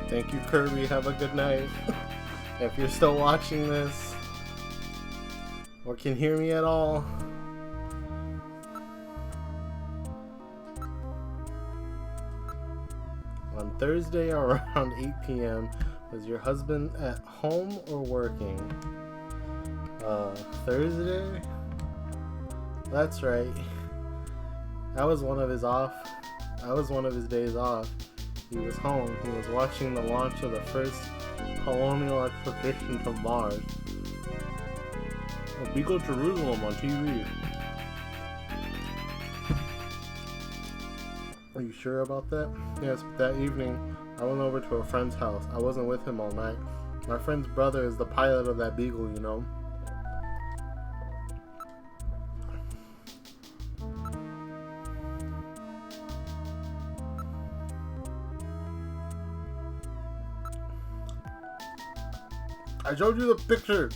Thank you, Kirby. Have a good night. If you're still watching this or can hear me at all, on Thursday around 8 p.m., was your husband at home or working? Thursday? That's right. That was one of his days off. He was home. He was watching the launch of the first colonial expedition to Mars. We go to Jerusalem on TV. Are you sure about that? Yes, that evening I went over to a friend's house. I wasn't with him all night. My friend's brother is the pilot of that Beagle, you know. I showed you the picture.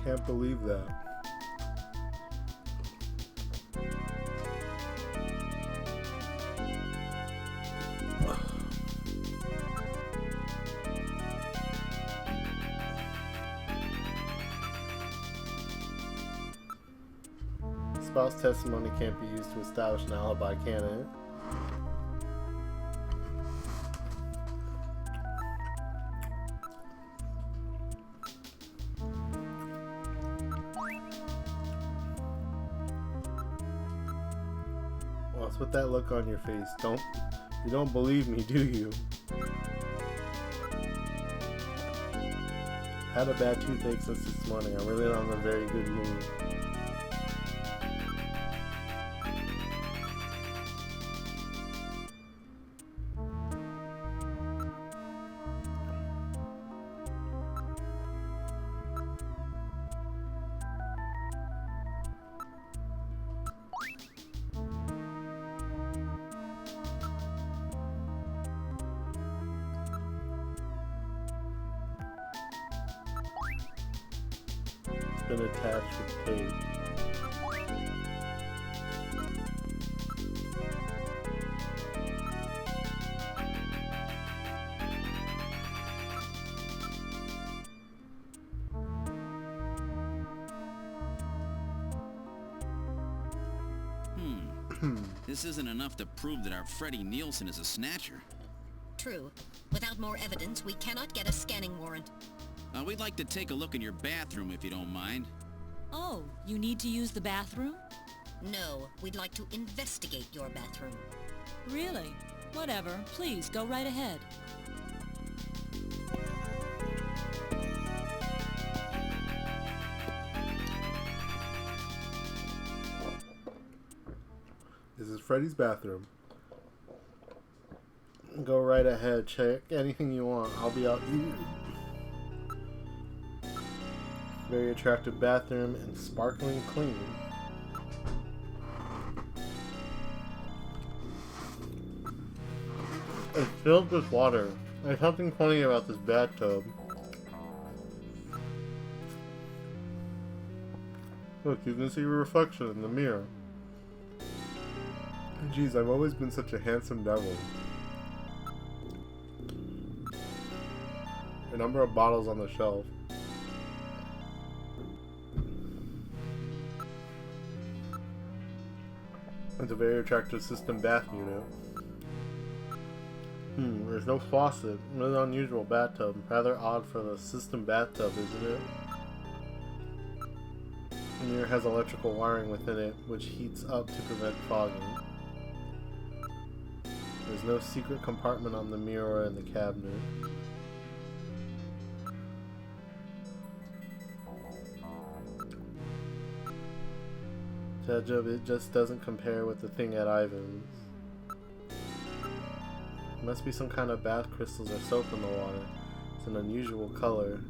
Can't believe that. Spouse testimony can't be used to establish an alibi, can it? What's with that look on your face? You don't believe me, do you? Had a bad toothache since this morning. I'm really not in a very good mood. Been attached with tape. This isn't enough to prove that our Freddie Nielsen is a snatcher. True. Without more evidence, we cannot get a scanning warrant. We'd like to take a look in your bathroom, if you don't mind. Oh, you need to use the bathroom? No, we'd like to investigate your bathroom. Really? Whatever. Please, go right ahead. This is Freddy's bathroom. Go right ahead. Check anything you want. I'll be out. Very attractive bathroom and sparkling clean. It's filled with water. There's something funny about this bathtub. Look, you can see your reflection in the mirror. Geez, I've always been such a handsome devil. A number of bottles on the shelf. It's a very attractive system bath unit. There's no faucet. Really unusual bathtub. Rather odd for the system bathtub, isn't it? The mirror has electrical wiring within it, which heats up to prevent fogging. There's no secret compartment on the mirror or in the cabinet. It just doesn't compare with the thing at Ivan's. Must be some kind of bath crystals or soap in the water. It's an unusual color.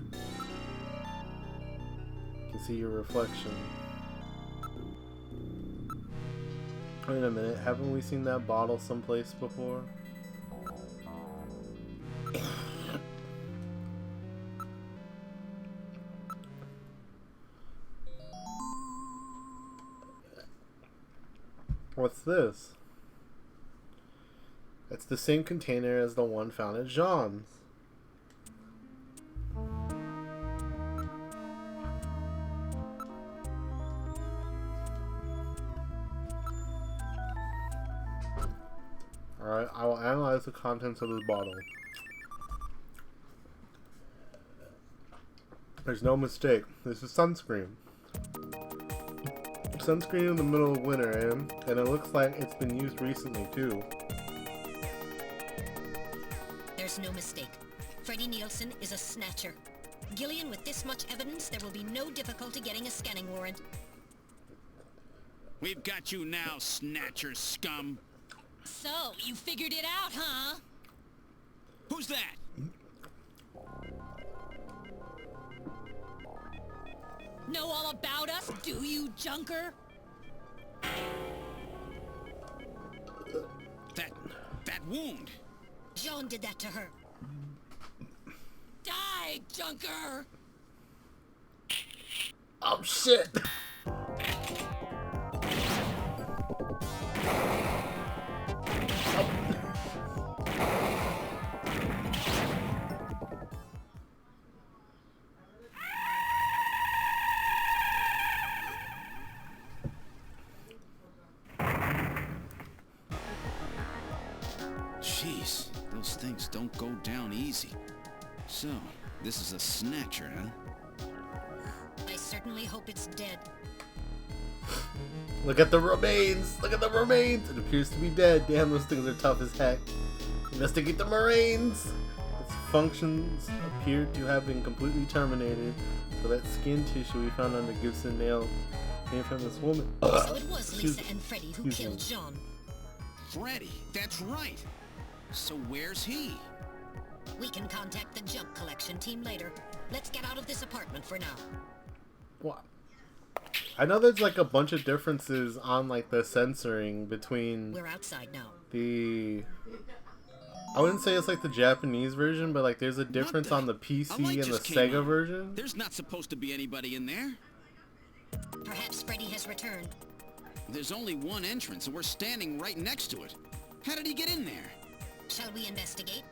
You can see your reflection. Wait a minute, haven't we seen that bottle someplace before? What's this? It's the same container as the one found at Jean's. Alright, I will analyze the contents of this bottle. There's no mistake. This is sunscreen. Sunscreen in the middle of winter, and it looks like it's been used recently too. There's no mistake. Freddie Nielsen is a snatcher. Gillian, with this much evidence, there will be no difficulty getting a scanning warrant. We've got you now, Snatcher scum. So, you figured it out, huh? Who's that? Know all about us, do you, junker? That wound. Jean did that to her. Die, junker! Oh shit! Jeez, those things don't go down easy. So, this is a snatcher, huh? I certainly hope it's dead. Look at the remains! Look at the remains! It appears to be dead. Damn, those things are tough as heck. Investigate the remains! Its functions appear to have been completely terminated, so that skin tissue we found on the Gibson nail came from this woman. So it was Lisa and Freddie who killed Jean. Freddie, that's right. So where's he? We can contact the junk collection team later. Let's get out of this apartment for now. What? I know there's like a bunch of differences on like the censoring between We're outside now. the... I wouldn't say it's like the Japanese version, but like there's a difference on the PC and the Sega version. There's not supposed to be anybody in there. Perhaps Freddie has returned. There's only one entrance, and we're standing right next to it. How did he get in there? Shall we investigate?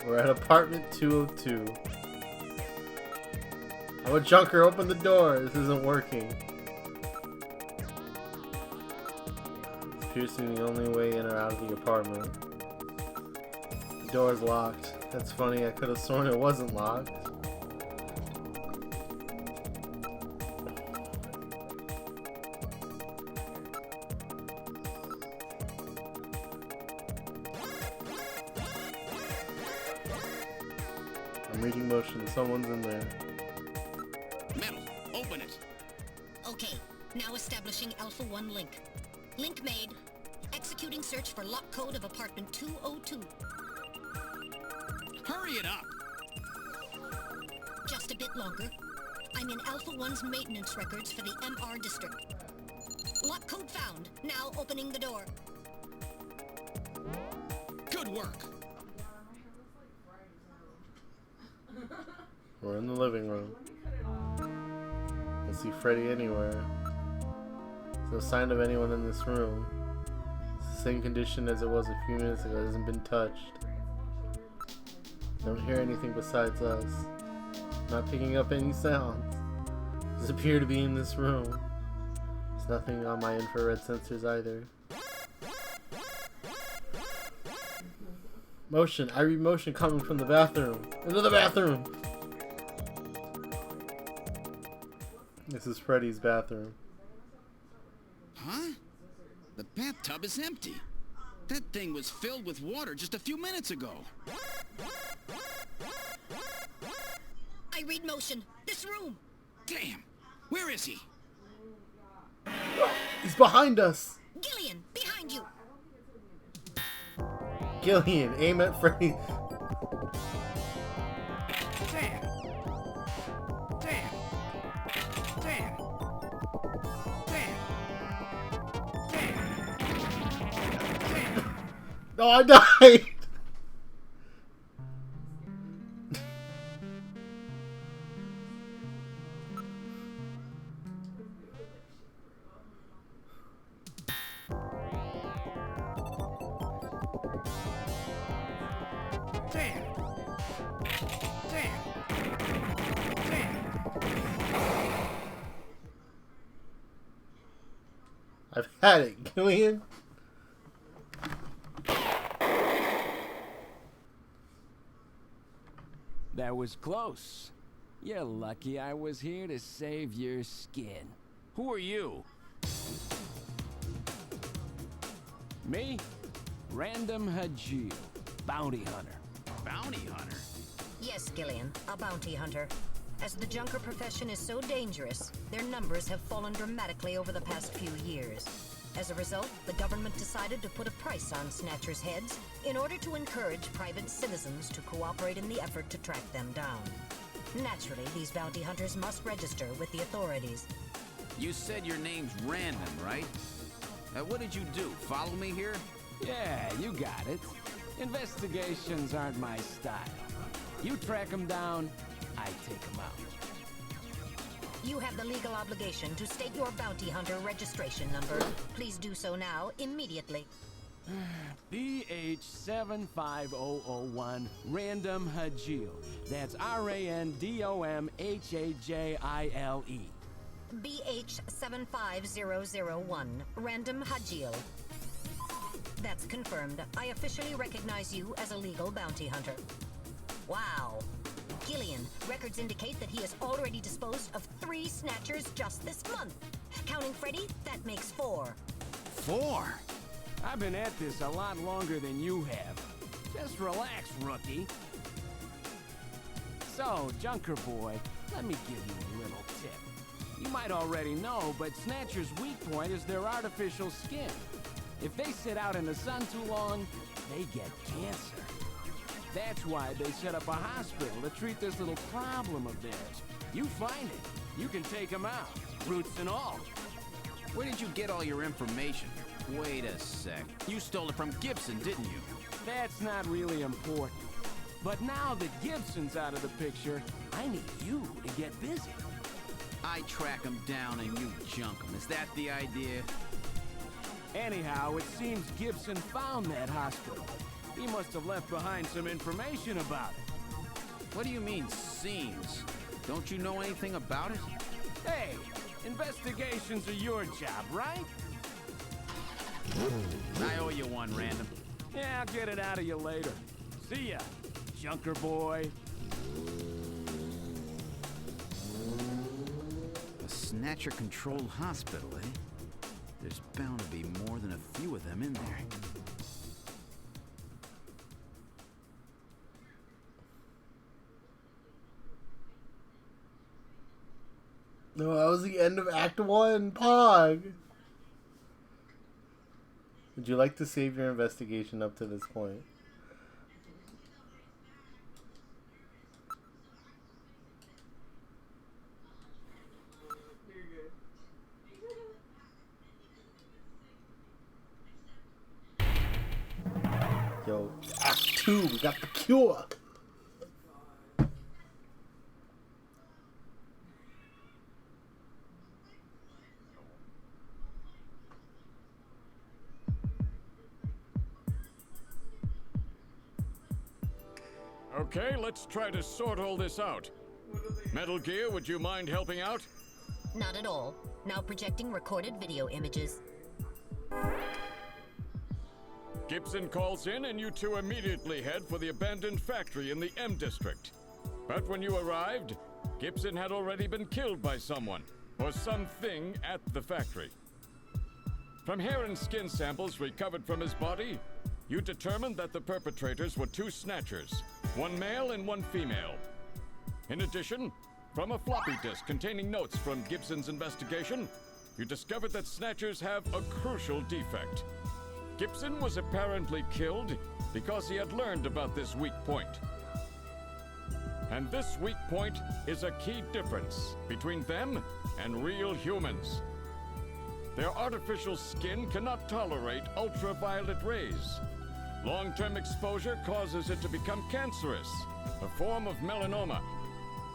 We're at apartment 202. Oh, Junker, open the door. This isn't working. This appears to be the only way in or out of the apartment. The door is locked. That's funny. I could have sworn it wasn't locked. I'm reading motion. Someone's in there. Metal, open it. Okay, now establishing Alpha 1 link. Link made. Executing search for lock code of apartment 202. Hurry it up. Just a bit longer. I'm in Alpha 1's maintenance records for the MR district. Lock code found. Now opening the door. Good work. We're in the living room. Can't see Freddy anywhere. There's no sign of anyone in this room. It's the same condition as it was a few minutes ago. It hasn't been touched. Don't hear anything besides us. Not picking up any sounds. Does appear to be in this room. There's nothing on my infrared sensors either. Motion. I read motion coming from the bathroom. Into the bathroom! This is Freddy's bathroom. Huh? The bathtub is empty. That thing was filled with water just a few minutes ago. I read motion. This room. Damn. Where is he? He's behind us! Gillian, behind you. Gillian, aim at Freddy. Damn. Damn. Damn. Damn. Damn. No, I died. Damn. Damn. Damn. I've had it, Gillian. That was close. You're lucky I was here to save your skin. Who are you? Me? Random Hajil, bounty hunter. Bounty hunter? Yes, Gillian, a bounty hunter. As the junker profession is so dangerous, their numbers have fallen dramatically over the past few years. As a result, the government decided to put a price on Snatcher's heads in order to encourage private citizens to cooperate in the effort to track them down. Naturally, these bounty hunters must register with the authorities. You said your name's Random, right? What did you do? Follow me here? Yeah, you got it. Investigations aren't my style. You track them down, I take them out. You have the legal obligation to state your bounty hunter registration number. Please do so now, immediately. BH75001, Random Hajil. That's RANDOMHAJILE. BH75001, Random Hajil. That's confirmed. I officially recognize you as a legal bounty hunter. Wow. Gillian, records indicate that he has already disposed of 3 snatchers just this month. Counting Freddy, that makes 4. 4? I've been at this a lot longer than you have. Just relax, rookie. So, Junker Boy, let me give you a little tip. You might already know, but Snatcher's weak point is their artificial skin. If they sit out in the sun too long, they get cancer. That's why they set up a hospital to treat this little problem of theirs. You find it, you can take them out, roots and all. Where did you get all your information? Wait a sec. You stole it from Gibson, didn't you? That's not really important. But now that Gibson's out of the picture, I need you to get busy. I track him down and you junk him. Is that the idea? Anyhow, it seems Gibson found that hospital. He must have left behind some information about it. What do you mean, seems? Don't you know anything about it? Hey, investigations are your job, right? I owe you one, Random. Yeah, I'll get it out of you later. See ya, Junker Boy. A Snatcher-controlled hospital, eh? There's bound to be more than a few of them in there. No, that was the end of Act 1, Pog. Would you like to save your investigation up to this point? Yo, Act 2, we got the cure. Okay, let's try to sort all this out. Metal Gear, would you mind helping out? Not at all. Now projecting recorded video images. Gibson calls in and you two immediately head for the abandoned factory in the M District. But when you arrived, Gibson had already been killed by someone, or something at the factory. From hair and skin samples recovered from his body, you determined that the perpetrators were 2 snatchers, 1 male and 1 female. In addition, from a floppy disk containing notes from Gibson's investigation, you discovered that snatchers have a crucial defect. Gibson was apparently killed because he had learned about this weak point. And this weak point is a key difference between them and real humans. Their artificial skin cannot tolerate ultraviolet rays. Long-term exposure causes it to become cancerous, a form of melanoma.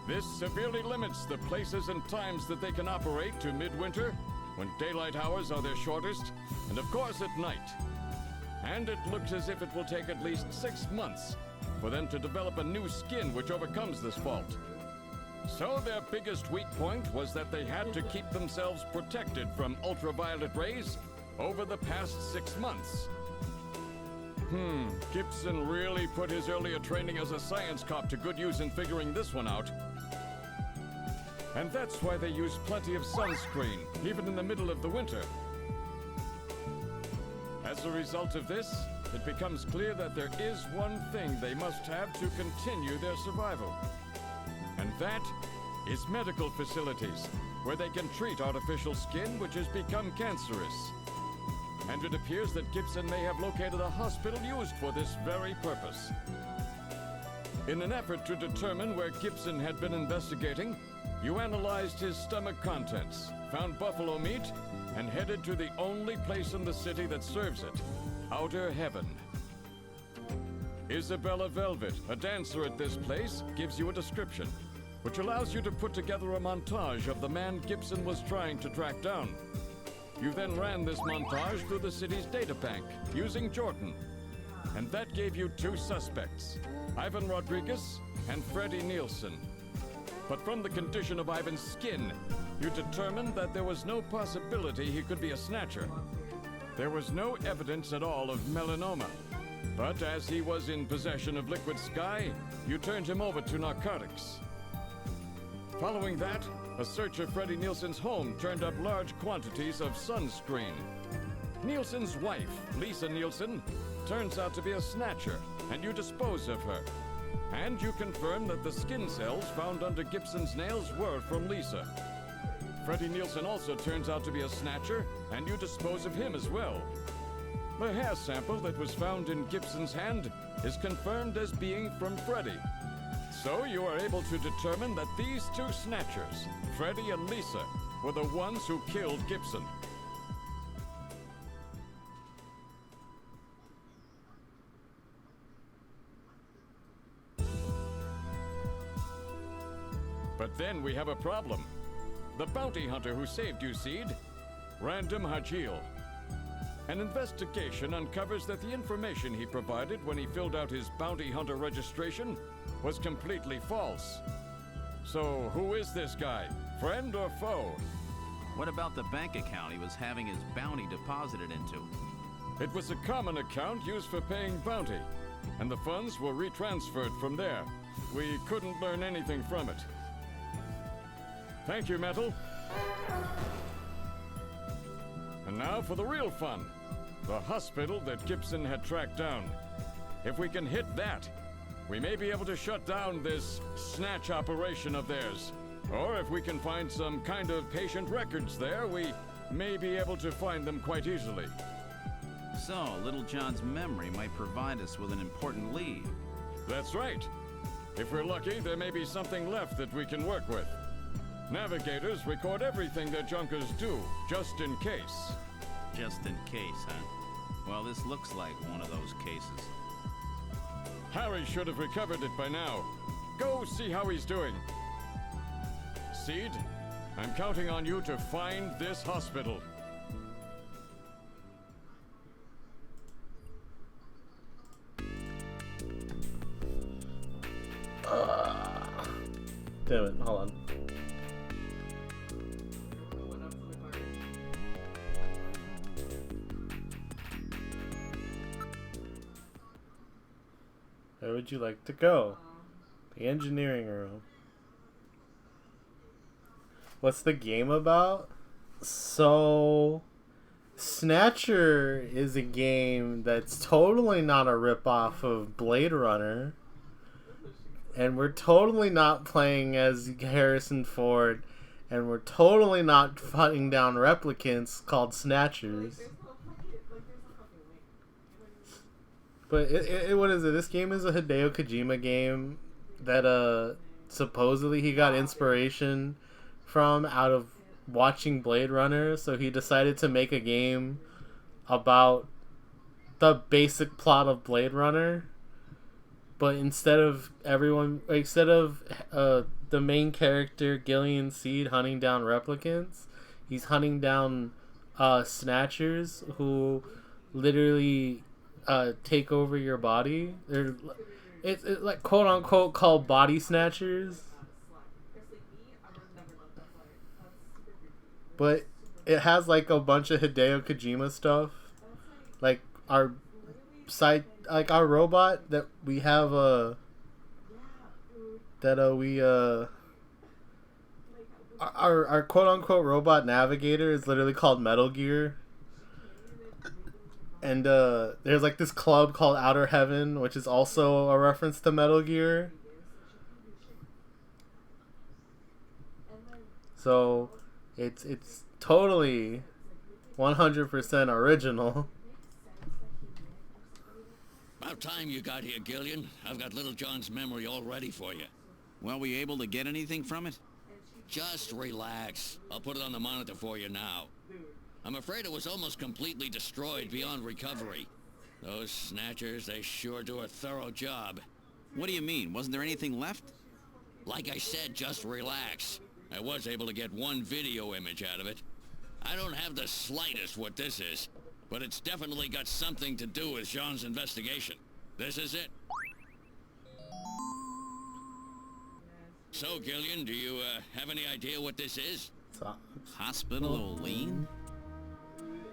This severely limits the places and times that they can operate to midwinter, when daylight hours are their shortest, and of course at night. And it looks as if it will take at least 6 months for them to develop a new skin which overcomes this fault. So their biggest weak point was that they had to keep themselves protected from ultraviolet rays over the past 6 months. Gibson really put his earlier training as a science cop to good use in figuring this one out. And that's why they use plenty of sunscreen, even in the middle of the winter. As a result of this, it becomes clear that there is one thing they must have to continue their survival. And that is medical facilities, where they can treat artificial skin which has become cancerous. And it appears that Gibson may have located a hospital used for this very purpose. In an effort to determine where Gibson had been investigating, you analyzed his stomach contents, found buffalo meat, and headed to the only place in the city that serves it, Outer Heaven. Isabella Velvet, a dancer at this place, gives you a description, which allows you to put together a montage of the man Gibson was trying to track down. You then ran this montage through the city's data bank, using Jordan. And that gave you 2 suspects, Ivan Rodriguez and Freddie Nielsen. But from the condition of Ivan's skin, you determined that there was no possibility he could be a Snatcher. There was no evidence at all of melanoma. But as he was in possession of liquid sky, you turned him over to narcotics. Following that, a search of Freddie Nielsen's home turned up large quantities of sunscreen. Nielsen's wife, Lisa Nielsen, turns out to be a Snatcher, and you dispose of her. And you confirm that the skin cells found under Gibson's nails were from Lisa. Freddie Nielsen also turns out to be a Snatcher, and you dispose of him as well. The hair sample that was found in Gibson's hand is confirmed as being from Freddie. So you are able to determine that these 2 Snatchers, Freddie and Lisa, were the ones who killed Gibson. But then we have a problem. The bounty hunter who saved you, Seed, Random Hajil. An investigation uncovers that the information he provided when he filled out his bounty hunter registration was completely false. So who is this guy? Friend or foe? What about the bank account he was having his bounty deposited into? It was a common account used for paying bounty, and the funds were retransferred from there. We couldn't learn anything from it. Thank you, Metal. And now for the real fun. The hospital that Gibson had tracked down. If we can hit that, we may be able to shut down this snatch operation of theirs. Or if we can find some kind of patient records there, we may be able to find them quite easily. So, Little John's memory might provide us with an important lead. That's right. If we're lucky, there may be something left that we can work with. Navigators record everything their junkers do, just in case. Just in case, huh? Well, this looks like one of those cases. Harry should have recovered it by now. Go see how he's doing. Seed, I'm counting on you to find this hospital. Damn it, hold on. Where would you like to go? The engineering room. What's the game about? So, Snatcher is a game that's totally not a ripoff of Blade Runner. And we're totally not playing as Harrison Ford. And we're totally not hunting down replicants called Snatchers. But what is it? This game is a Hideo Kojima game that supposedly he got inspiration from out of watching Blade Runner, so he decided to make a game about the basic plot of Blade Runner, but instead of the main character Gillian Seed hunting down replicants, he's hunting down snatchers who literally take over your body. It's like quote unquote called body snatchers, but it has like a bunch of Hideo Kojima stuff, like our robot that we have our quote unquote robot navigator is literally called Metal Gear. And there's like this club called Outer Heaven, which is also a reference to Metal Gear. So it's totally 100% original. About time you got here, Gillian. I've got Little John's memory all ready for you. Well, were you able to get anything from it? Just relax. I'll put it on the monitor for you now. I'm afraid it was almost completely destroyed beyond recovery. Those snatchers, they sure do a thorough job. What do you mean? Wasn't there anything left? Like I said, just relax. I was able to get one video image out of it. I don't have the slightest what this is, but it's definitely got something to do with Jean's investigation. This is it. So, Gillian, do you have any idea what this is? Hospital Olean?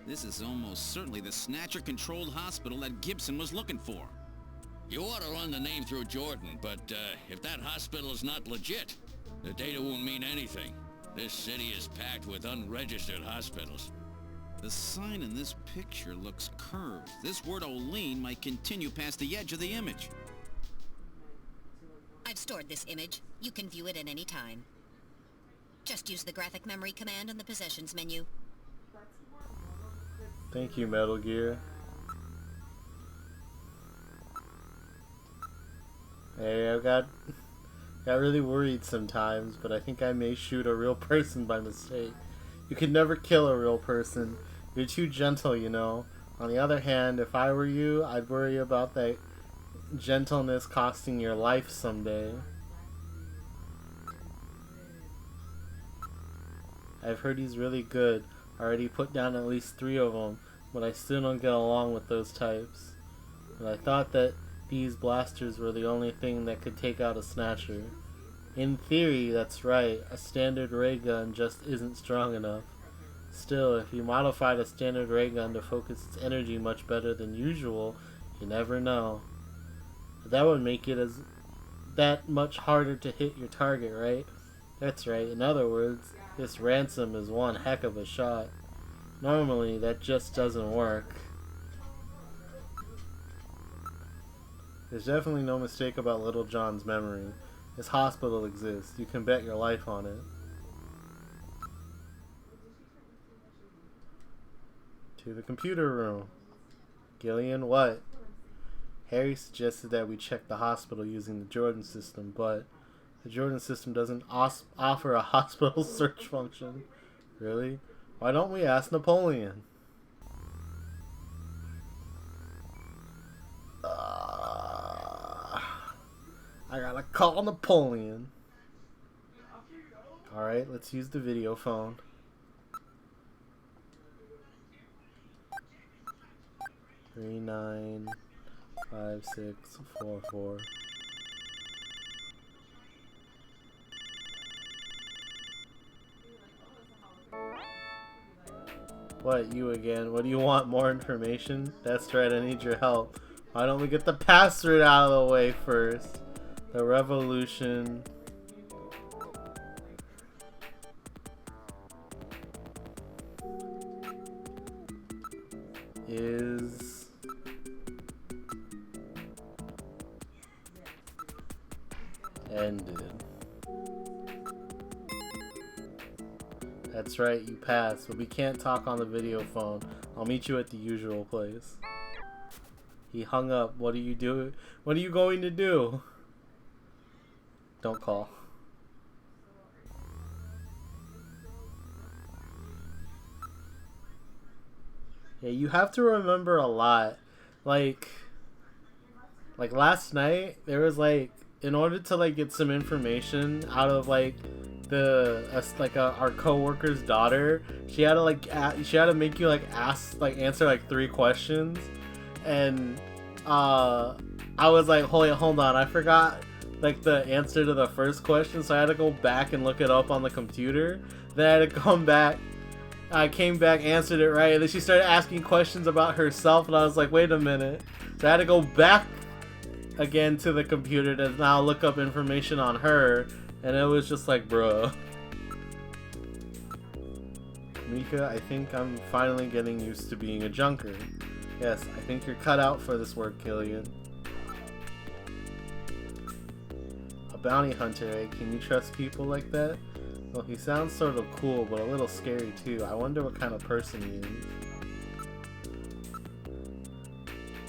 This is almost certainly the Snatcher-controlled hospital that Gibson was looking for. You ought to run the name through Jordan, but if that hospital is not legit, the data won't mean anything. This city is packed with unregistered hospitals. The sign in this picture looks curved. This word Olean might continue past the edge of the image. I've stored this image. You can view it at any time. Just use the graphic memory command in the possessions menu. Thank you, Metal Gear. Hey, I got really worried sometimes, but I think I may shoot a real person by mistake. You could never kill a real person. You're too gentle, you know. On the other hand, if I were you, I'd worry about that gentleness costing your life someday. I've heard he's really good. I already put down at least 3 of them, but I still don't get along with those types. And I thought that these blasters were the only thing that could take out a Snatcher. In theory, that's right. A standard ray gun just isn't strong enough. Still, if you modified a standard ray gun to focus its energy much better than usual, you never know. That would make it that much harder to hit your target, right? That's right. In other words, this ransom is one heck of a shot. Normally, that just doesn't work. There's definitely no mistake about Little John's memory. This hospital exists. You can bet your life on it. To the computer room. Gillian, what? Harry suggested that we check the hospital using the Jordan system, but the Jordan system doesn't offer a hospital search function. Really? Why don't we ask Napoleon? I gotta call Napoleon. Alright, let's use the video phone. Three 9 5 6 4 4. What, you again? What do you want? More information? That's right, I need your help. Why don't we get the password out of the way first? The revolution is ended. That's right, you passed, but we can't talk on the video phone. I'll meet you at the usual place. He hung up. What are you doing? What are you going to do? Don't call. Yeah, you have to remember a lot. Like last night, there was like, in order to like get some information out of like our coworker's daughter, she had to make you like answer like 3 questions, and I was like, hold on, I forgot like the answer to the first question, so I had to go back and look it up on the computer. Then I had to come back. I came back, answered it right, and then she started asking questions about herself, and I was like, wait a minute. So I had to go back again to the computer to now look up information on her, and it was just like, bruh. Mika, I think I'm finally getting used to being a junker. Yes, I think you're cut out for this work, Killian. A bounty hunter, eh? Can you trust people like that? Well, he sounds sort of cool, but a little scary too. I wonder what kind of person he is.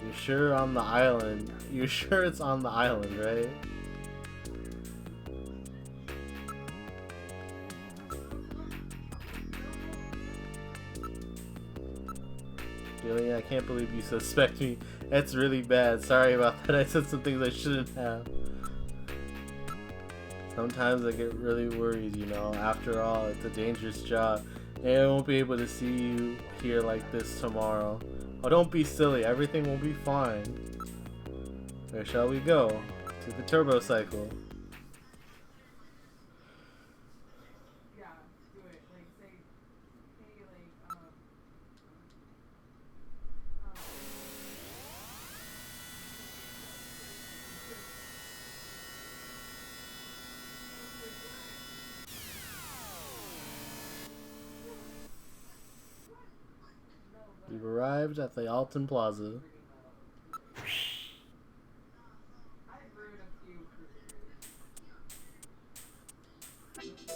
You're sure on the island? You're sure it's on the island, right? Really? I can't believe you suspect me. That's really bad. Sorry about that. I said some things I shouldn't have. Sometimes I get really worried, you know. After all, it's a dangerous job. And I won't be able to see you here like this tomorrow. Oh, don't be silly. Everything will be fine. Where shall we go? To the turbo cycle. We've arrived at the Alton Plaza.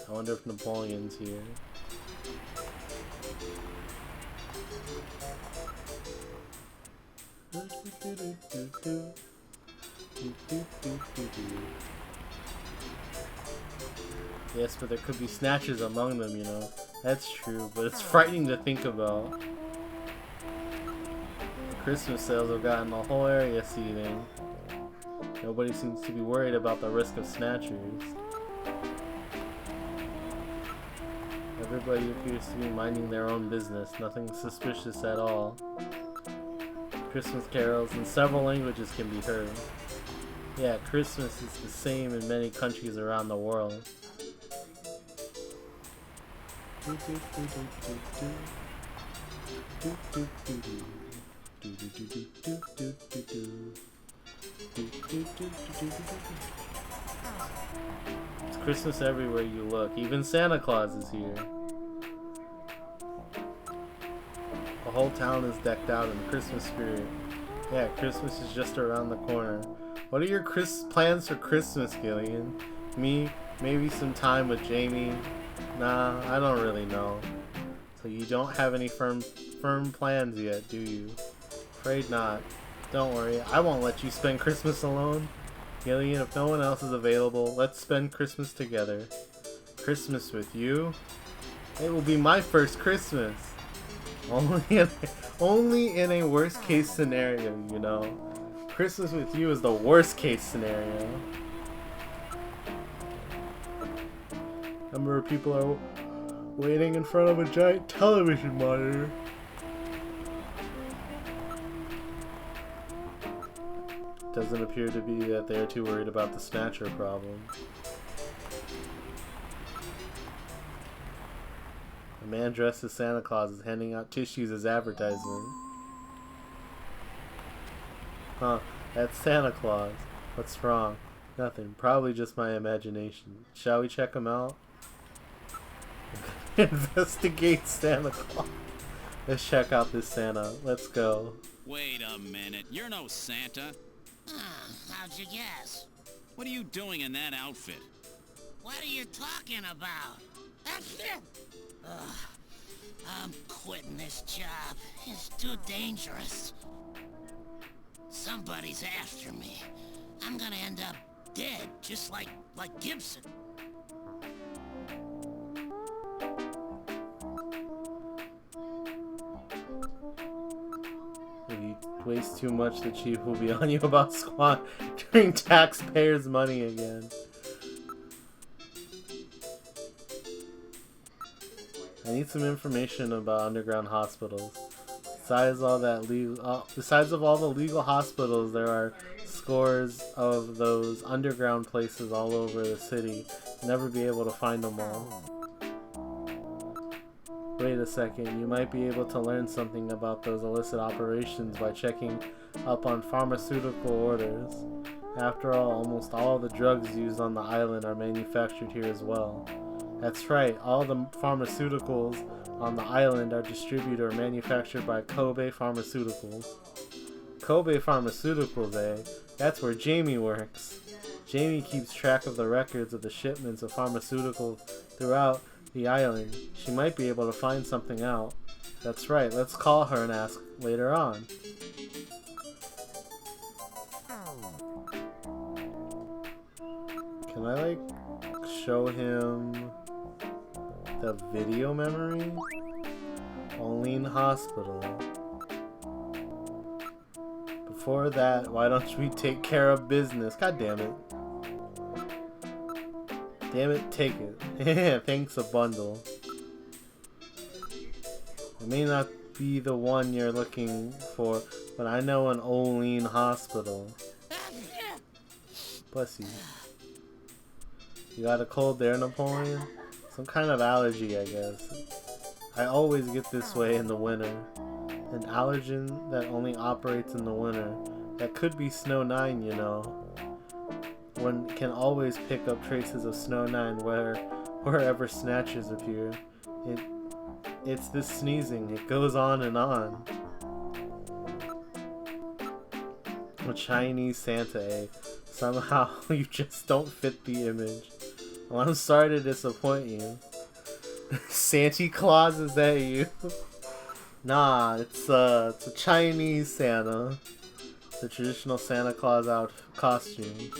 I wonder if Napoleon's here. Yes, but there could be snatchers among them, you know. That's true, but it's frightening to think about. The Christmas sales have gotten the whole area seething. Nobody seems to be worried about the risk of snatchers. Everybody appears to be minding their own business, nothing suspicious at all. Christmas carols in several languages can be heard. Yeah, Christmas is the same in many countries around the world. It's Christmas everywhere you look. Even Santa Claus is here. The whole town is decked out in Christmas spirit. Yeah, Christmas is just around the corner. What are your plans for Christmas, Gillian? Me? Maybe some time with Jamie? Nah, I don't really know. So you don't have any firm plans yet, do you? Afraid not. Don't worry, I won't let you spend Christmas alone. Gillian, if no one else is available, let's spend Christmas together. Christmas with you? It will be my first Christmas. Only in a worst case scenario, you know. Christmas with you is the worst case scenario. Number of people are waiting in front of a giant television monitor. Doesn't appear to be that they're too worried about the Snatcher problem. A man dressed as Santa Claus is handing out tissues as advertisement. Huh, that's Santa Claus. What's wrong? Nothing. Probably just my imagination. Shall we check him out? Investigate Santa Claus. Let's check out this Santa. Let's go. Wait a minute. You're no Santa. How'd you guess? What are you doing in that outfit? What are you talking about? Ugh, I'm quitting this job. It's too dangerous. Somebody's after me. I'm gonna end up dead, just like Gibson. If you waste too much, the chief will be on you about squandering taxpayers' money again. I need some information about underground hospitals. Besides all the legal hospitals, there are scores of those underground places all over the city. You'll never be able to find them all. Wait a second, you might be able to learn something about those illicit operations by checking up on pharmaceutical orders. After all, almost all the drugs used on the island are manufactured here as well. That's right, all the pharmaceuticals on the island are distributed or manufactured by Kobe Pharmaceuticals. Kobe Pharmaceuticals, eh? That's where Jamie works. Jamie keeps track of the records of the shipments of pharmaceuticals throughout the island. She might be able to find something out. That's right, let's call her and ask later on. Can I, like, show him the video memory? Olean Hospital. Before that, why don't we take care of business? God damn it. Damn it, take it. Thanks a bundle. It may not be the one you're looking for, but I know an Olean Hospital. Bless you. You got a cold there, Napoleon? Some kind of allergy, I guess. I always get this way in the winter. An allergen that only operates in the winter. That could be Snow 9, you know. One can always pick up traces of Snow 9 wherever Snatchers appear. It's this sneezing. It goes on and on. A Chinese Santa, eh? Somehow you just don't fit the image. Well, I'm sorry to disappoint you. Santa Claus, is that you? Nah, it's a Chinese Santa. The traditional Santa Claus out costume.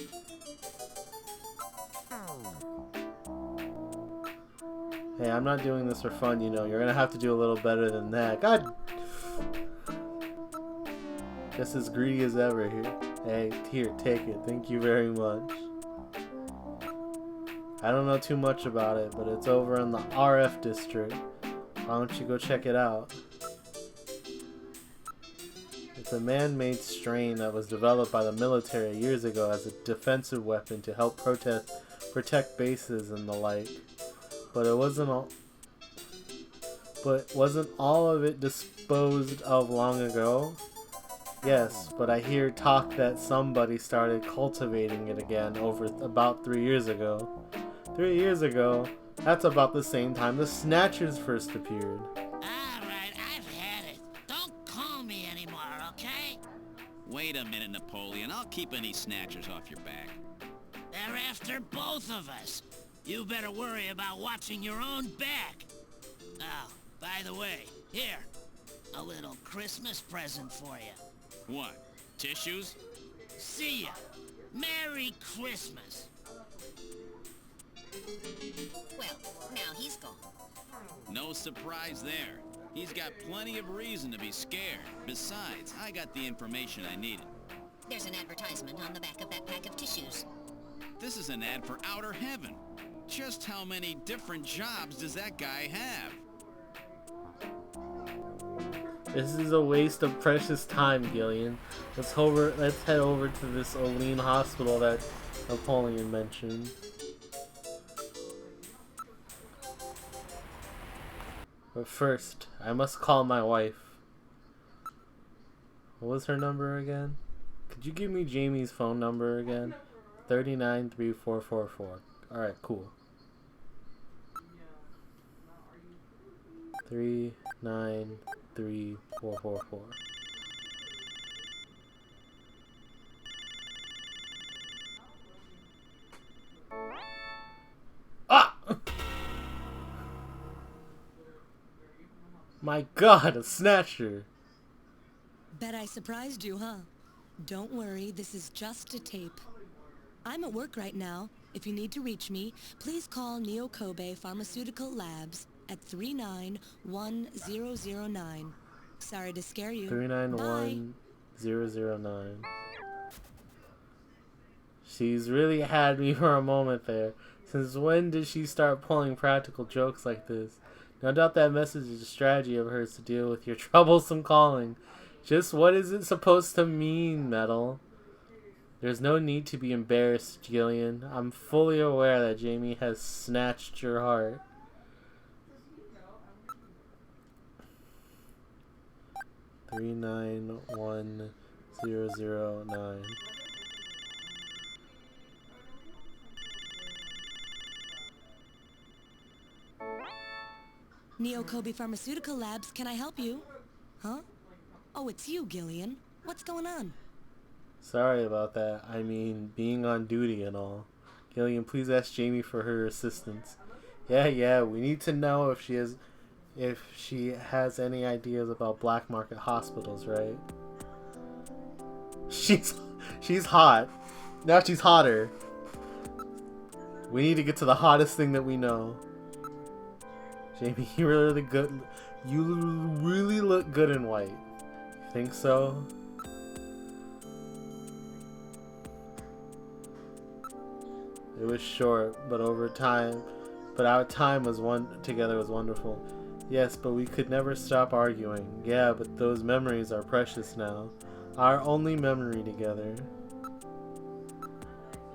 Hey, I'm not doing this for fun, you know. You're gonna have to do a little better than that. God! Just as greedy as ever here. Hey, here, take it. Thank you very much. I don't know too much about it, but it's over in the RF district. Why don't you go check it out? It's a man-made strain that was developed by the military years ago as a defensive weapon to help protect bases and the like. But wasn't all of it disposed of long ago? Yes, but I hear talk that somebody started cultivating it again over about 3 years ago. 3 years ago? That's about the same time the Snatchers first appeared. Alright, I've had it. Don't call me anymore, okay? Wait a minute, Napoleon. I'll keep any Snatchers off your back. They're after both of us. You better worry about watching your own back. Oh, by the way, here. A little Christmas present for you. What? Tissues? See ya. Merry Christmas. Well, now he's gone. No surprise there. He's got plenty of reason to be scared. Besides, I got the information I needed. There's an advertisement on the back of that pack of tissues. This is an ad for outer heaven. Just how many different jobs does that guy have? This is a waste of precious time, Gillian. Let's head over to this Olean Hospital that Napoleon mentioned. But first, I must call my wife. What was her number again? Could you give me Jamie's phone number again? 393444. Alright, cool. 393444. Ah! My God, a Snatcher! Bet I surprised you, huh? Don't worry, this is just a tape. I'm at work right now. If you need to reach me, please call Neo Kobe Pharmaceutical Labs at 391009. Sorry to scare you. 391009. She's really had me for a moment there. Since when did she start pulling practical jokes like this? No doubt that message is a strategy of hers to deal with your troublesome calling. Just what is it supposed to mean, Metal? There's no need to be embarrassed, Gillian. I'm fully aware that Jamie has snatched your heart. Three 391009. Neo Kobe Pharmaceutical Labs, can I help you? Huh? Oh, it's you, Gillian. What's going on? Sorry about that. I mean, being on duty and all. Gillian, please ask Jamie for her assistance. Yeah, we need to know if she has any ideas about black market hospitals, right? She's hot. Now she's hotter. We need to get to the hottest thing that we know. Jamie, you really good. You really look good in white. You think so? It was short, but our time together was wonderful. Yes, but we could never stop arguing. Yeah, but those memories are precious now. Our only memory together.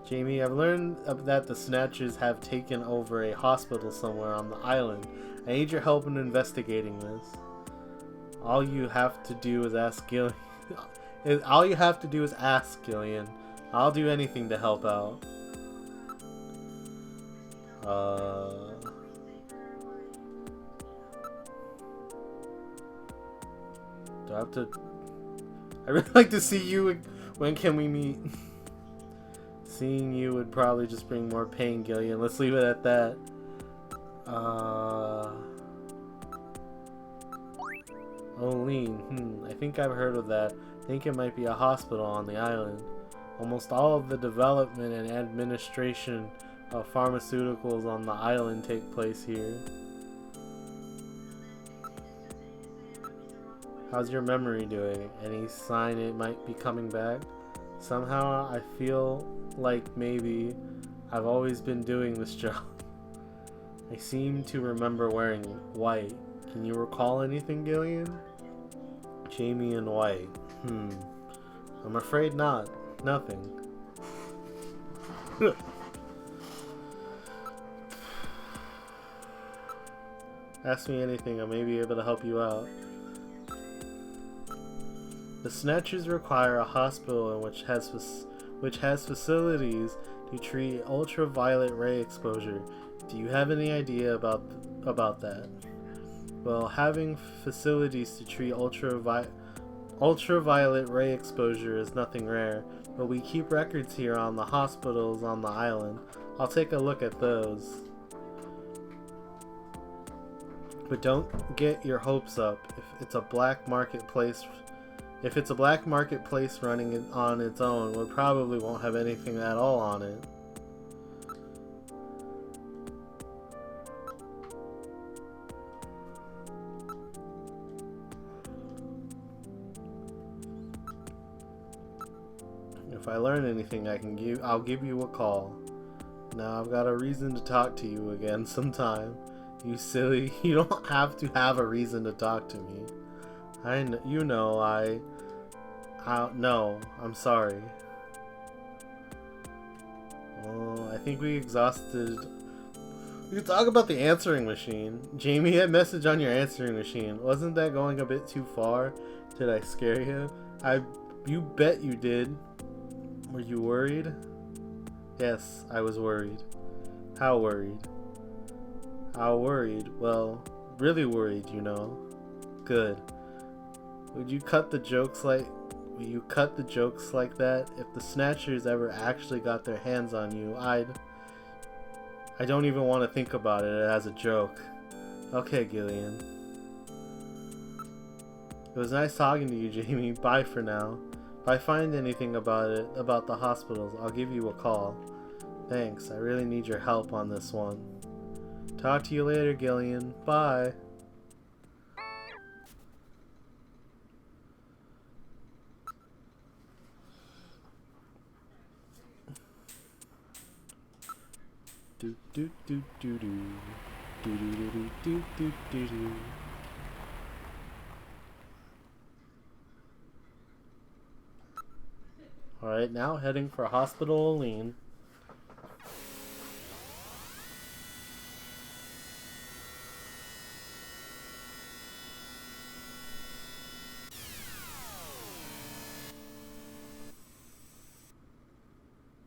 Jamie, I've learned that the Snatchers have taken over a hospital somewhere on the island. I need your help in investigating this. All you have to do is ask Gillian. I'll do anything to help out. Do I have to... I really like to see you. When can we meet? Seeing you would probably just bring more pain, Gillian. Let's leave it at that. Olean. I think I've heard of that. I think it might be a hospital on the island. Almost all of the development and administration of pharmaceuticals on the island take place here. How's your memory doing? Any sign it might be coming back? Somehow I feel like maybe I've always been doing this job. I seem to remember wearing white. Can you recall anything, Gillian? Jamie in white. I'm afraid not. Nothing. Ask me anything, I may be able to help you out. The Snatchers require a hospital which has facilities to treat ultraviolet ray exposure. Do you have any idea about that? Well, having facilities to treat ultraviolet ray exposure is nothing rare, but we keep records here on the hospitals on the island. I'll take a look at those. But don't get your hopes up. If it's a black marketplace running it on its own, we probably won't have anything at all on it. If I learn anything I'll give you a call. Now I've got a reason to talk to you again sometime. You silly, you don't have to have a reason to talk to me. No, I'm sorry. Oh, I think we exhausted... We can talk about the answering machine. Jamie, that message on your answering machine, wasn't that going a bit too far? Did I scare you? You bet you did. Were you worried? Yes, I was worried. How worried? How worried? Well, really worried, you know. Good. Would you cut the jokes like that? If the Snatchers ever actually got their hands on you, I don't even want to think about it as a joke. Okay, Gillian. It was nice talking to you, Jamie. Bye for now. If I find anything about the hospitals, I'll give you a call. Thanks, I really need your help on this one. Talk to you later, Gillian. Bye. Do do do do do do do do do do do do. Alright, now heading for Hospital Aline.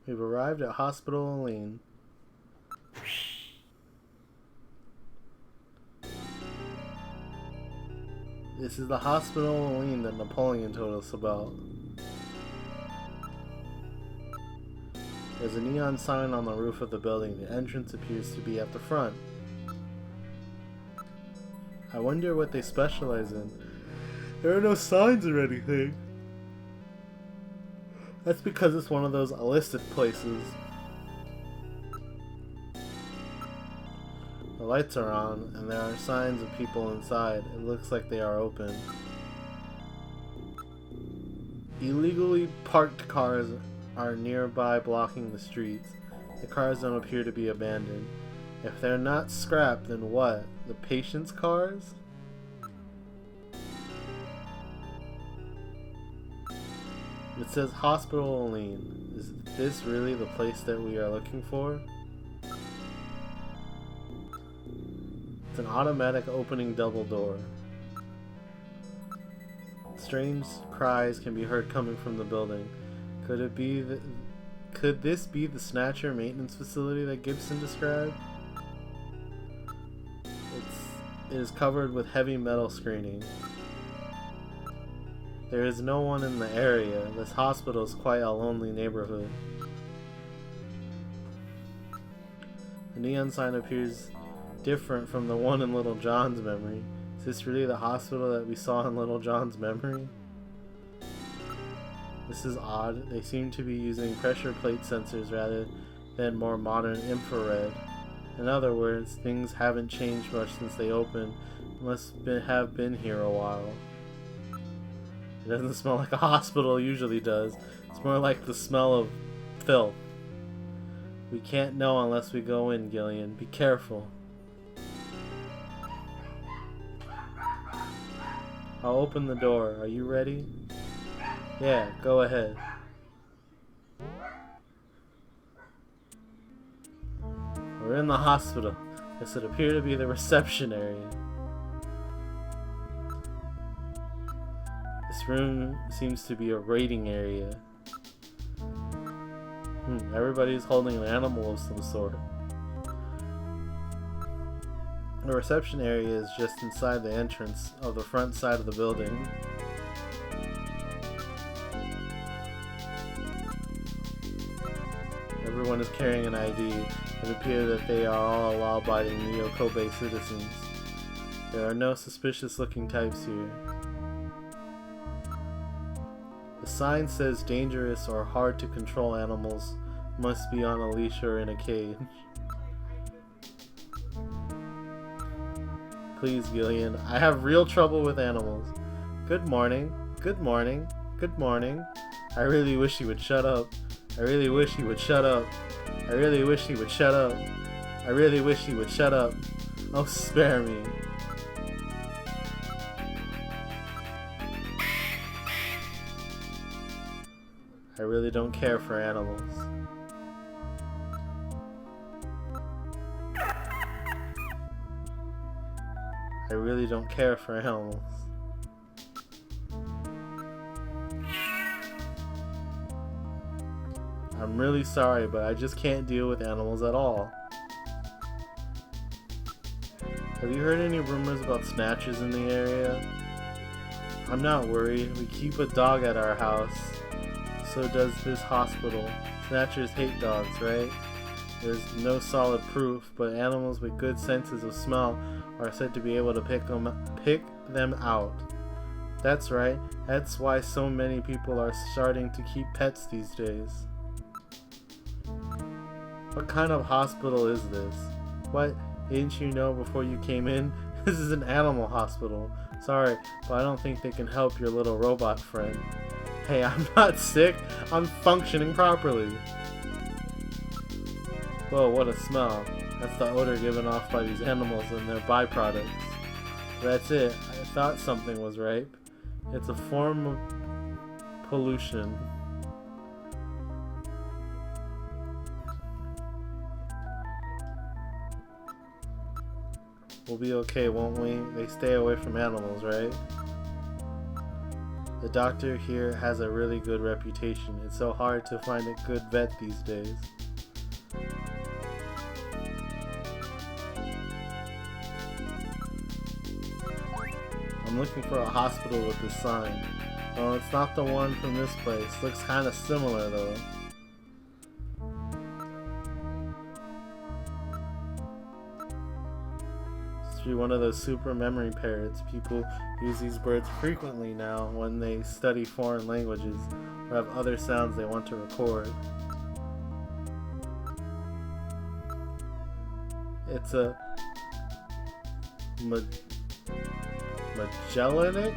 We've arrived at Hospital Aline. This is the Hospital Aline that Napoleon told us about. There's a neon sign on the roof of the building. The entrance appears to be at the front. I wonder what they specialize in. There are no signs or anything. That's because it's one of those illicit places. The lights are on, and there are signs of people inside. It looks like they are open. Illegally parked cars are nearby, blocking the streets. The cars don't appear to be abandoned. If they're not scrapped, then what? The patient's cars? It says Hospital Aline. Is this really the place that we are looking for? It's an automatic opening double door. Strange cries can be heard coming from the building. Could this be the Snatcher maintenance facility that Gibson described? It is covered with heavy metal screening. There is no one in the area. This hospital is quite a lonely neighborhood. The neon sign appears different from the one in Little John's memory. Is this really the hospital that we saw in Little John's memory? This is odd. They seem to be using pressure plate sensors rather than more modern infrared. In other words, things haven't changed much since they opened. Must have been here a while. It doesn't smell like a hospital usually does. It's more like the smell of filth. We can't know unless we go in, Gillian. Be careful. I'll open the door. Are you ready? Yeah, go ahead. We're in the hospital. This would appear to be the reception area. This room seems to be a raiding area. Everybody's holding an animal of some sort. The reception area is just inside the entrance of the front side of the building. Everyone is carrying an ID. It appears that they are all law-abiding Neo-Kobe citizens. There are no suspicious-looking types here. The sign says dangerous or hard to control animals must be on a leash or in a cage. Please, Gillian, I have real trouble with animals. Good morning. Good morning. Good morning. I really wish he would shut up. I really wish he would shut up. I really wish he would shut up. I really wish he would shut up. Oh, spare me. I really don't care for animals. I really don't care for animals. I'm really sorry, but I just can't deal with animals at all. Have you heard any rumors about snatchers in the area? I'm not worried. We keep a dog at our house. So does this hospital. Snatchers hate dogs, right? There's no solid proof, but animals with good senses of smell are said to be able to pick them out. That's right. That's why so many people are starting to keep pets these days. What kind of hospital is this? What? Didn't you know before you came in? This is an animal hospital. Sorry, but I don't think they can help your little robot friend. Hey, I'm not sick. I'm functioning properly. Whoa, what a smell. That's the odor given off by these animals and their byproducts. That's it. I thought something was right. It's a form of pollution. We'll be okay, won't we? They stay away from animals, right? The doctor here has a really good reputation. It's so hard to find a good vet these days. I'm looking for a hospital with this sign. Oh, it's not the one from this place. Looks kinda similar though. Must be one of those super memory parrots. People use these birds frequently now when they study foreign languages or have other sounds they want to record. It's a Magellanic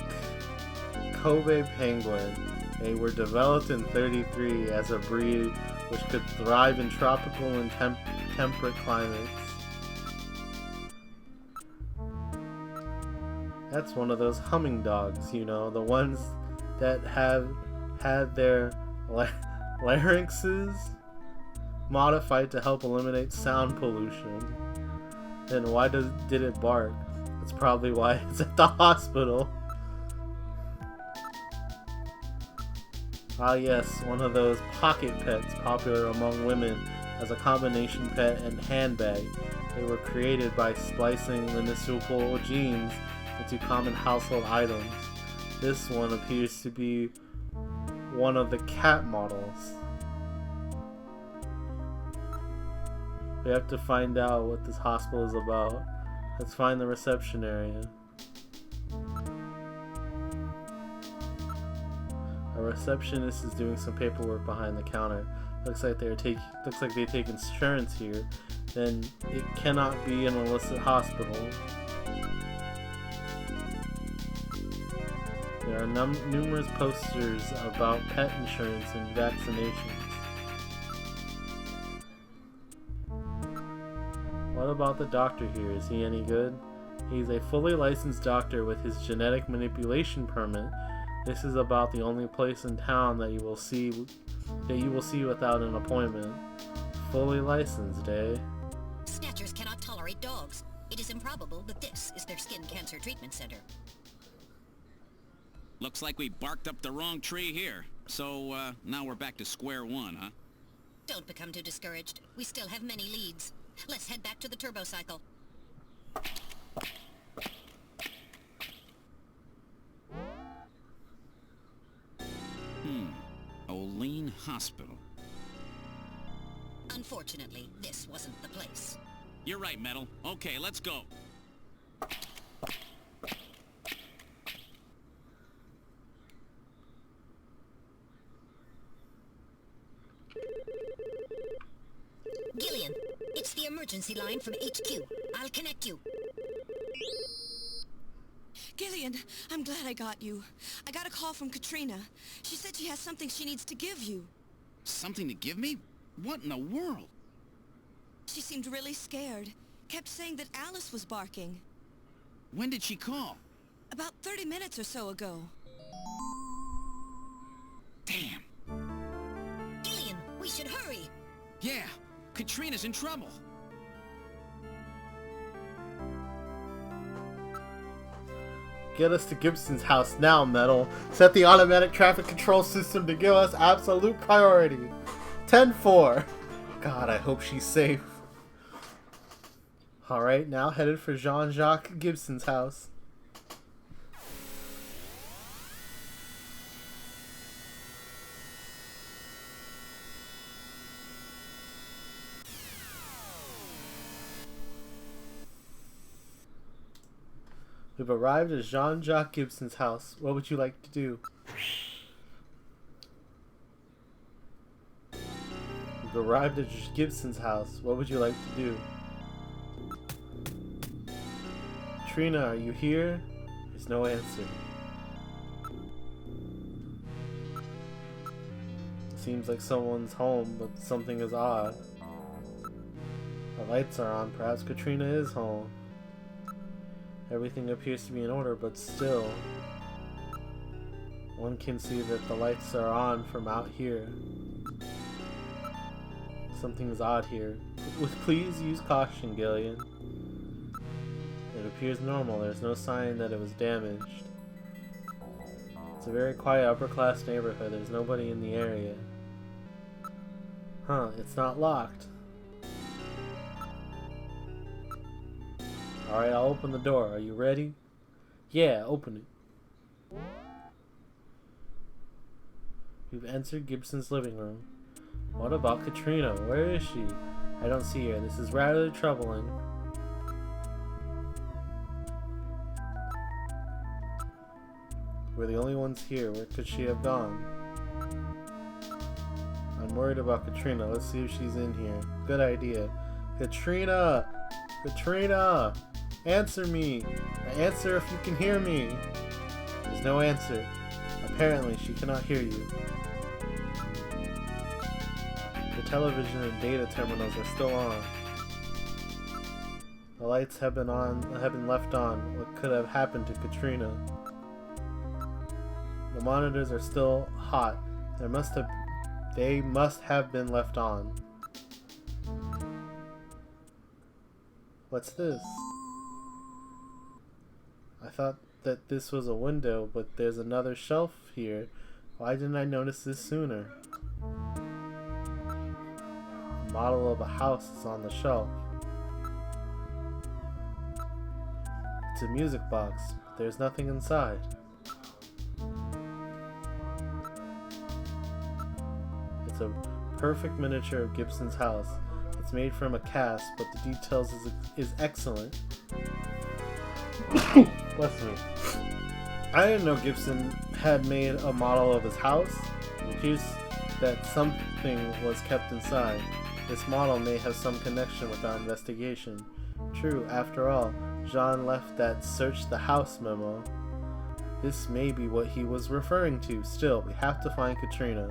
Kobe penguin. They were developed in '33 as a breed which could thrive in tropical and temperate climates. That's one of those humming dogs, you know, the ones that have had their larynxes modified to help eliminate sound pollution. Then why did it bark? That's probably why it's at the hospital. Ah yes, one of those pocket pets popular among women as a combination pet and handbag. They were created by splicing municipal genes into common household items. This one appears to be one of the cat models. We have to find out what this hospital is about. Let's find the reception area. A receptionist is doing some paperwork behind the counter. Looks like they take insurance here. Then it cannot be an illicit hospital. There are numerous posters about pet insurance and vaccinations. What about the doctor here? Is he any good? He's a fully licensed doctor with his genetic manipulation permit. This is about the only place in town that you will see without an appointment. Fully licensed, eh? Snatchers cannot tolerate dogs. It is improbable that this is their skin cancer treatment center. Looks like we barked up the wrong tree here. So, now we're back to square one, huh? Don't become too discouraged. We still have many leads. Let's head back to the turbo cycle. Olean Hospital. Unfortunately, this wasn't the place. You're right, Metal. Okay, let's go. Gillian, it's the emergency line from HQ. I'll connect you. Gillian, I'm glad I got you. I got a call from Katrina. She said she has something she needs to give you. Something to give me? What in the world? She seemed really scared. Kept saying that Alice was barking. When did she call? About 30 minutes or so ago. Damn. Gillian, we should hurry. Yeah, Katrina's in trouble. Get us to Gibson's house now, Metal. Set the automatic traffic control system to give us absolute priority. 10-4. God, I hope she's safe. Alright, now headed for Jean-Jacques Gibson's house. We've arrived at Jean-Jacques Gibson's house. What would you like to do? We've arrived at Gibson's house. What would you like to do? Trina, are you here? There's no answer. Seems like someone's home, but something is odd. The lights are on. Perhaps Katrina is home. Everything appears to be in order, but still, one can see that the lights are on from out here. Something is odd here. Please use caution, Gillian. It appears normal. There's no sign that it was damaged. It's a very quiet upper-class neighborhood. There's nobody in the area. Huh, it's not locked. Alright, I'll open the door. Are you ready? Yeah, open it. We've entered Gibson's living room. What about Katrina? Where is she? I don't see her. This is rather troubling. We're the only ones here. Where could she have gone? I'm worried about Katrina. Let's see if she's in here. Good idea. Katrina! Katrina! Answer me! Answer if you can hear me! There's no answer. Apparently, she cannot hear you. The television and data terminals are still on. The lights have been left on. What could have happened to Katrina? The monitors are still hot. They must have been left on. What's this? I thought that this was a window, but there's another shelf here. Why didn't I notice this sooner? A model of a house is on the shelf. It's a music box, but there's nothing inside. It's a perfect miniature of Gibson's house. It's made from a cast, but the details is excellent. Bless me. I didn't know Gibson had made a model of his house. It appears that something was kept inside. This model may have some connection with our investigation. True, after all, Jean left that search the house memo. This may be what he was referring to. Still, we have to find Katrina.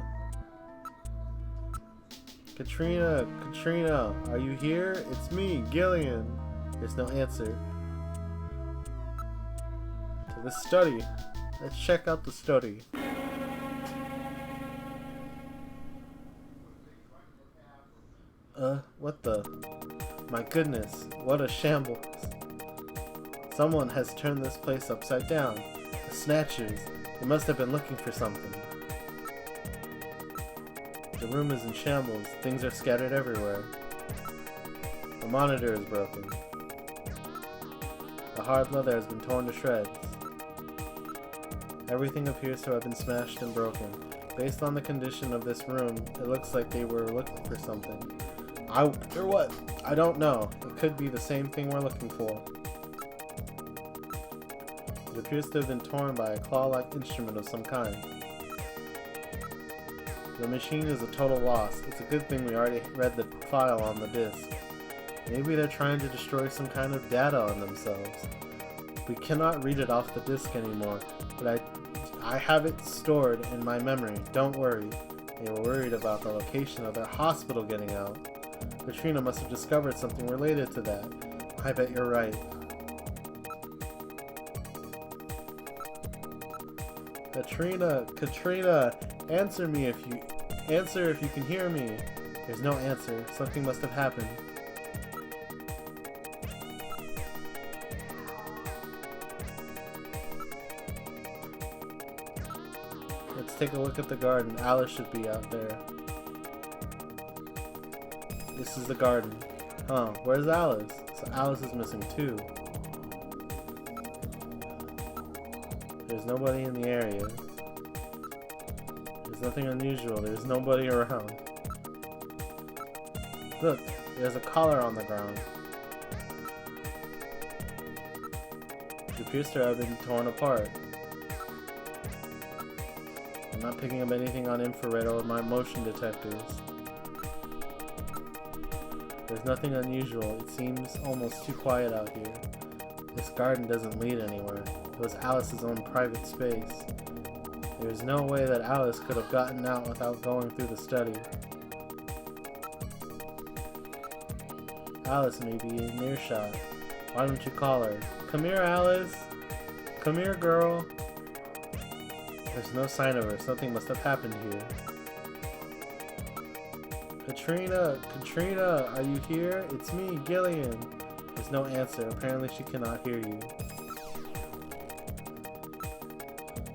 Katrina, Katrina, are you here? It's me, Gillian. There's no answer. To the study. Let's check out the study. What the? My goodness, what a shambles. Someone has turned this place upside down. The Snatchers. They must have been looking for something. The room is in shambles. Things are scattered everywhere. The monitor is broken. The hard leather has been torn to shreds. Everything appears to have been smashed and broken. Based on the condition of this room, it looks like they were looking for something. I wonder what? I don't know. It could be the same thing we're looking for. It appears to have been torn by a claw-like instrument of some kind. The machine is a total loss. It's a good thing we already read the file on the disk. Maybe they're trying to destroy some kind of data on themselves. We cannot read it off the disk anymore, but I have it stored in my memory. Don't worry. They were worried about the location of their hospital getting out. Katrina must have discovered something related to that. I bet you're right. Katrina, Katrina, answer if you can hear me. There's no answer. Something must have happened. Let's take a look at the garden. Alice should be out there. This is the garden. Huh, where's Alice? So Alice is missing too. There's nobody in the area. There's nothing unusual. There's nobody around. Look, there's a collar on the ground. It appears to have been torn apart. I'm not picking up anything on infrared or my motion detectors. There's nothing unusual. It seems almost too quiet out here. This garden doesn't lead anywhere. It was Alice's own private space. There's no way that Alice could have gotten out without going through the study. Alice may be in earshot. Why don't you call her? Come here, Alice! Come here, girl! There's no sign of her. Something must have happened here. Katrina, are you here? It's me, Gillian. There's no answer. Apparently she cannot hear you.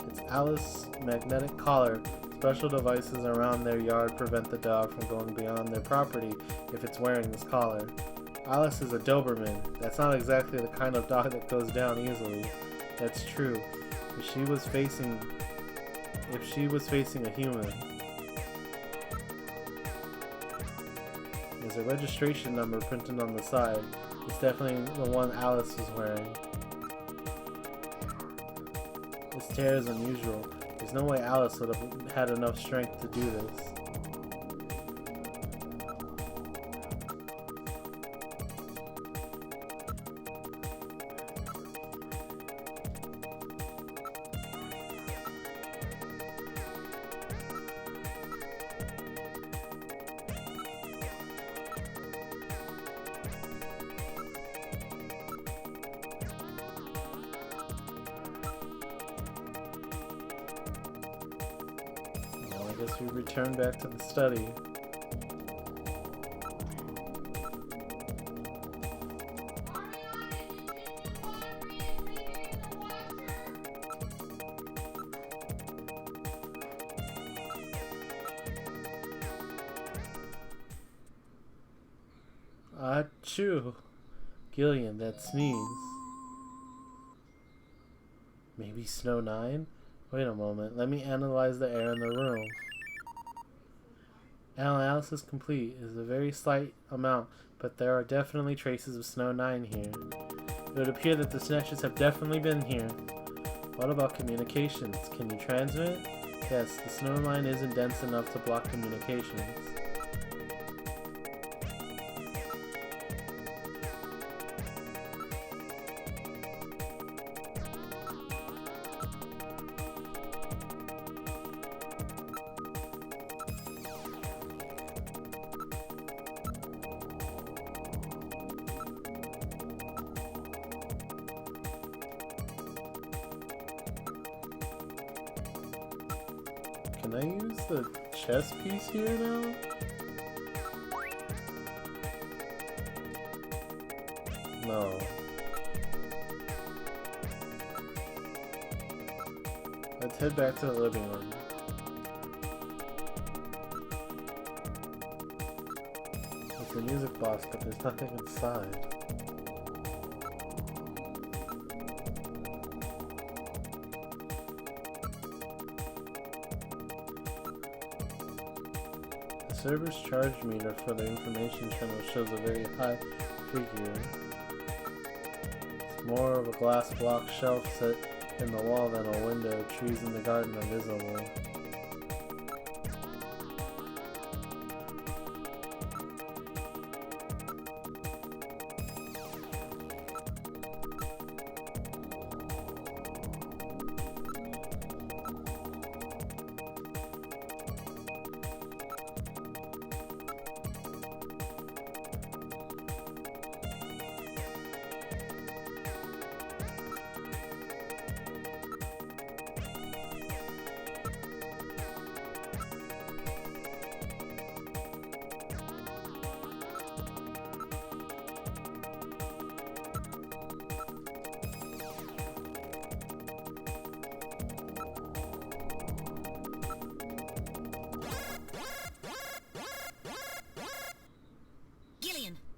It's Alice's magnetic collar. Special devices around their yard prevent the dog from going beyond their property if it's wearing this collar. Alice is a Doberman. That's not exactly the kind of dog that goes down easily. That's true. If she was facing a human. There's a registration number printed on the side. It's definitely the one Alice was wearing. This tear is unusual. There's no way Alice would have had enough strength to do this. I guess we return back to the study. Achoo! Gillian, that sneeze. Maybe Snow 9? Wait a moment, let me analyze the air in the room. Analysis complete. It is a very slight amount, but there are definitely traces of Snow 9 here. It would appear that the Snatchers have definitely been here. What about communications? Can you transmit? Yes, the Snow line isn't dense enough to block communications. Can I use the chess piece here now? No. Let's head back to the living room. It's a music box, but there's nothing inside. The server's charge meter for the information channel shows a very high figure. It's more of a glass block shelf set in the wall than a window. Trees in the garden are visible.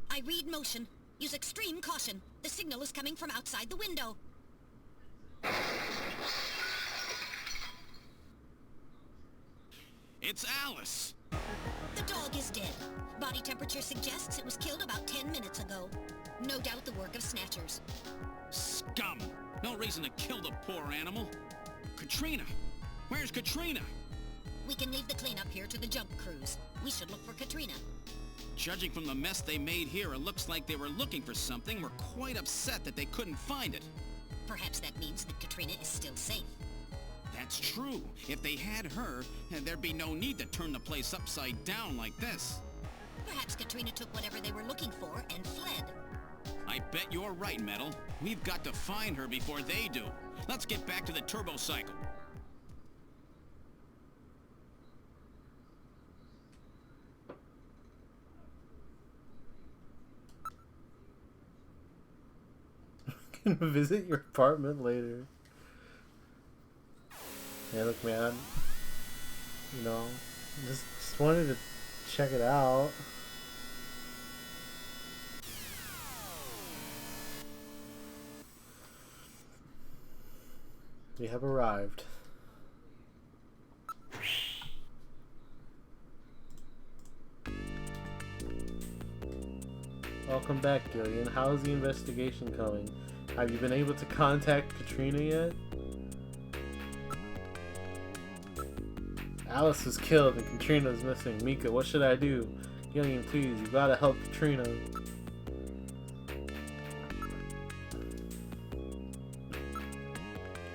I read motion. Use extreme caution. The signal is coming from outside the window. It's Alice! The dog is dead. Body temperature suggests it was killed about 10 minutes ago. No doubt the work of Snatchers. Scum! No reason to kill the poor animal. Katrina! Where's Katrina? We can leave the cleanup here to the junk crews. We should look for Katrina. Judging from the mess they made here, it looks like they were looking for something and were quite upset that they couldn't find it. Perhaps that means that Katrina is still safe. That's true. If they had her, there'd be no need to turn the place upside down like this. Perhaps Katrina took whatever they were looking for and fled. I bet you're right, Metal. We've got to find her before they do. Let's get back to the turbo cycle. Visit your apartment later. Yeah, look, man. You know, just wanted to check it out. We have arrived. Welcome back, Gillian. How is the investigation going? Have you been able to contact Katrina yet? Alice was killed and Katrina is missing. Mika, what should I do? Gillian, please, you gotta help Katrina.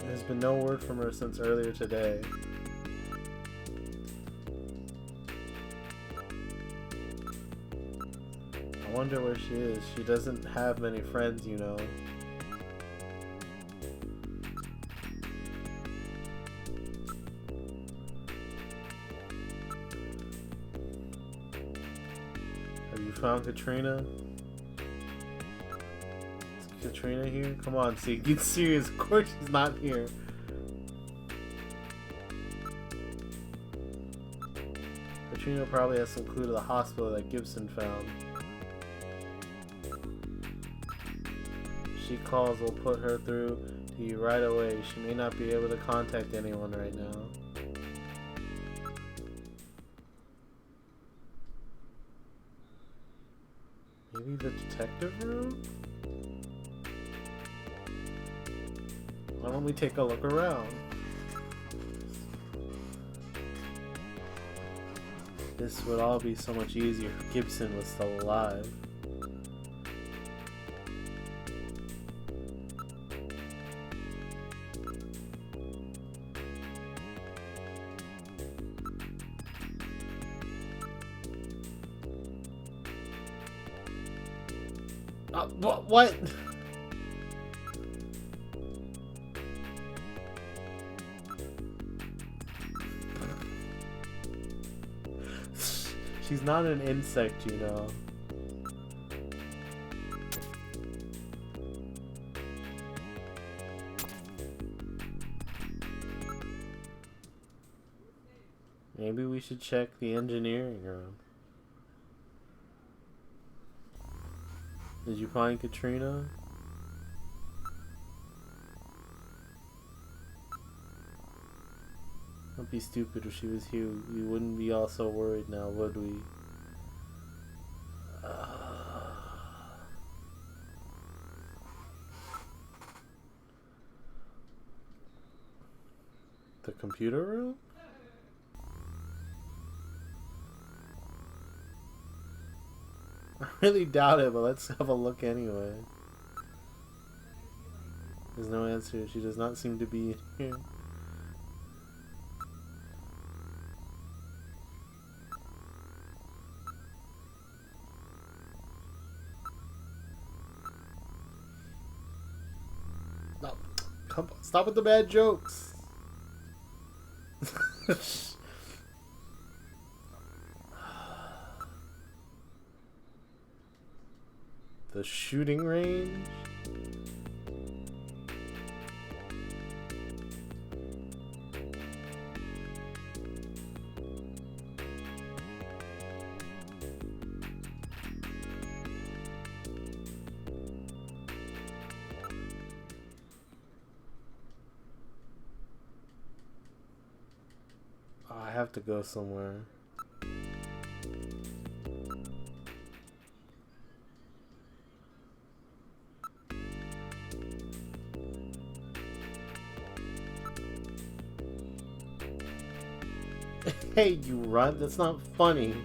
There's been no word from her since earlier today. I wonder where she is. She doesn't have many friends, you know. Have you found Katrina? Is Katrina here? Come on, see, get serious. Of course she's not here. Katrina probably has some clue to the hospital that Gibson found. She calls, we'll put her through to you right away. She may not be able to contact anyone right now. Maybe the detective room? Why don't we take a look around? This would all be so much easier if Gibson was still alive. What? She's not an insect, you know. Maybe we should check the engineering room. Did you find Katrina? Don't be stupid. If she was here, we wouldn't be all so worried now, would we? The computer room? I really doubt it, but let's have a look anyway. There's no answer. She does not seem to be in here. No, come on, stop with the bad jokes. The shooting range? Oh, I have to go somewhere. Hey, you runt. That's not funny.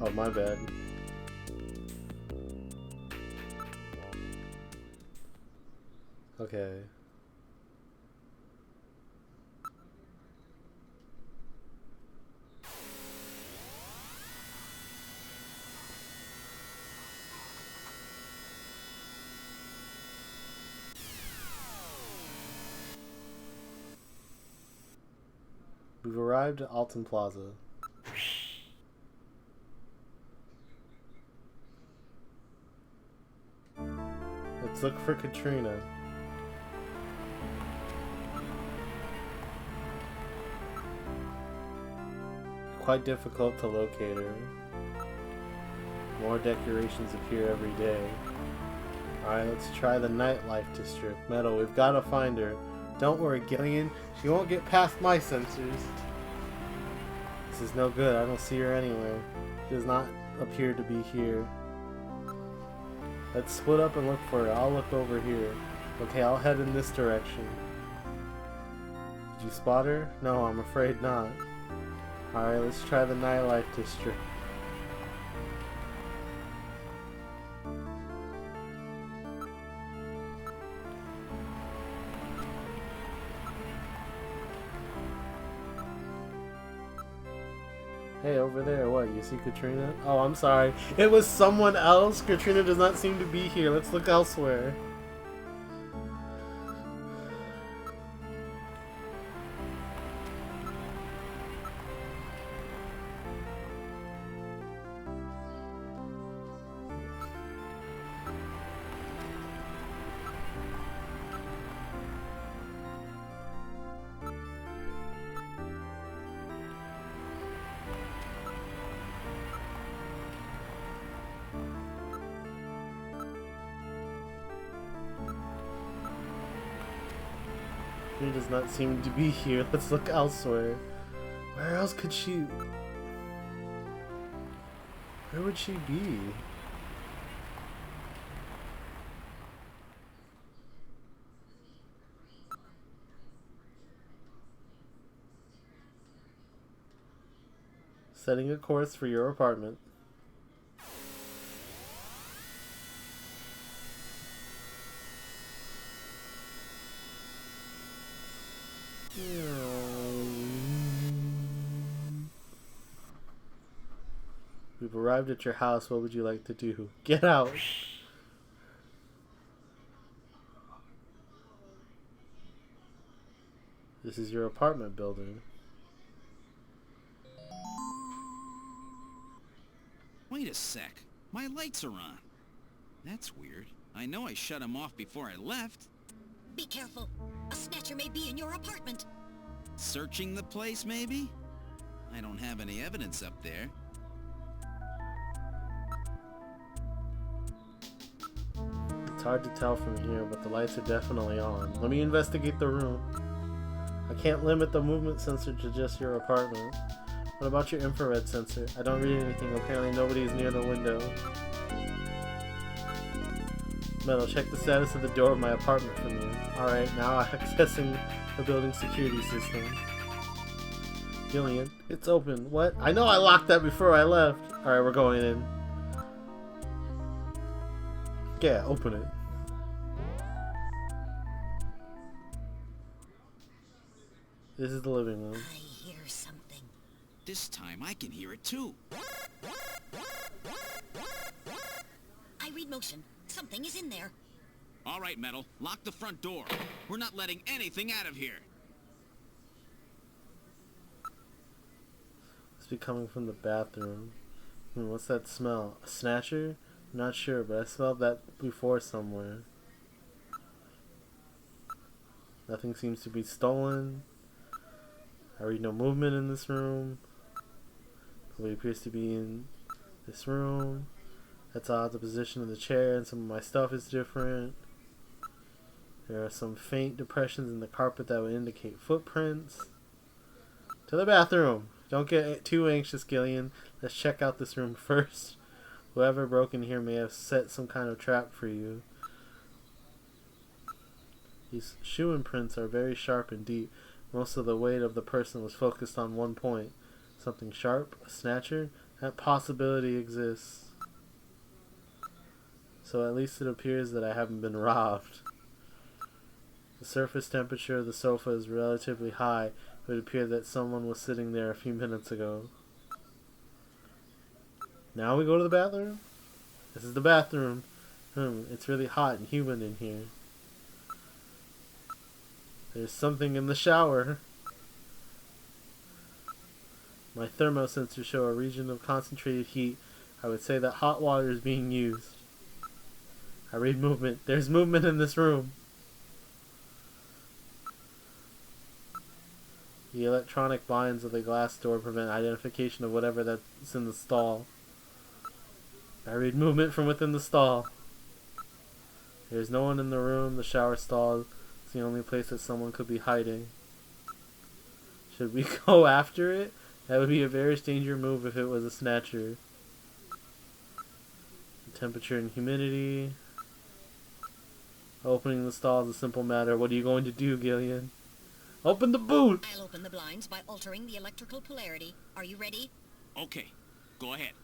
Oh, my bad. Okay. We've arrived at Alton Plaza. Let's look for Katrina. Quite difficult to locate her. More decorations appear every day. Alright, let's try the nightlife district. Metal, we've got to find her. Don't worry, Gillian. She won't get past my sensors. This is no good. I don't see her anywhere. She does not appear to be here. Let's split up and look for her. I'll look over here. Okay, I'll head in this direction. Did you spot her? No, I'm afraid not. Alright, let's try the nightlife district. Hey, over there, what? You see Katrina? Oh, I'm sorry. It was someone else? Katrina does not seem to be here. Let's look elsewhere. She does not seem to be here. Let's look elsewhere. Where else could she... Where would she be? Setting a course for your apartment. We've arrived at your house. What would you like to do? Get out! This is your apartment building. Wait a sec. My lights are on. That's weird. I know I shut them off before I left. Be careful. A Snatcher may be in your apartment. Searching the place, maybe? I don't have any evidence up there. It's hard to tell from here, but the lights are definitely on. Let me investigate the room. I can't limit the movement sensor to just your apartment. What about your infrared sensor? I don't read anything. Apparently nobody is near the window. Metal, check the status of the door of my apartment for me. Alright, now accessing the building security system. Gillian, it's open. What? I know I locked that before I left. Alright, we're going in. Yeah, open it. This is the living room. I hear something. This time I can hear it too. I read motion. Something is in there. All right, Metal. Lock the front door. We're not letting anything out of here. Must be coming from the bathroom. What's that smell? A Snatcher? I'm not sure, but I smelled that before somewhere. Nothing seems to be stolen. I read no movement in this room. Nobody appears to be in this room. That's odd. The position of the chair and some of my stuff is different. There are some faint depressions in the carpet that would indicate footprints. To the bathroom! Don't get too anxious, Gillian. Let's check out this room first. Whoever broke in here may have set some kind of trap for you. These shoe imprints are very sharp and deep. Most of the weight of the person was focused on one point. Something sharp? A snatcher? That possibility exists. So at least it appears that I haven't been robbed. The surface temperature of the sofa is relatively high. It would appear that someone was sitting there a few minutes ago. Now we go to the bathroom? This is the bathroom. It's really hot and humid in here. There's something in the shower. My thermosensors show a region of concentrated heat. I would say that hot water is being used. I read movement. There's movement in this room. The electronic blinds of the glass door prevent identification of whatever that's in the stall. I read movement from within the stall. There's no one in the room. The shower stall is the only place that someone could be hiding. Should we go after it? That would be a very dangerous move if it was a snatcher. The temperature and humidity. Opening the stall is a simple matter. What are you going to do, Gillian? Open the boot! I'll open the blinds by altering the electrical polarity. Are you ready? Okay, go ahead.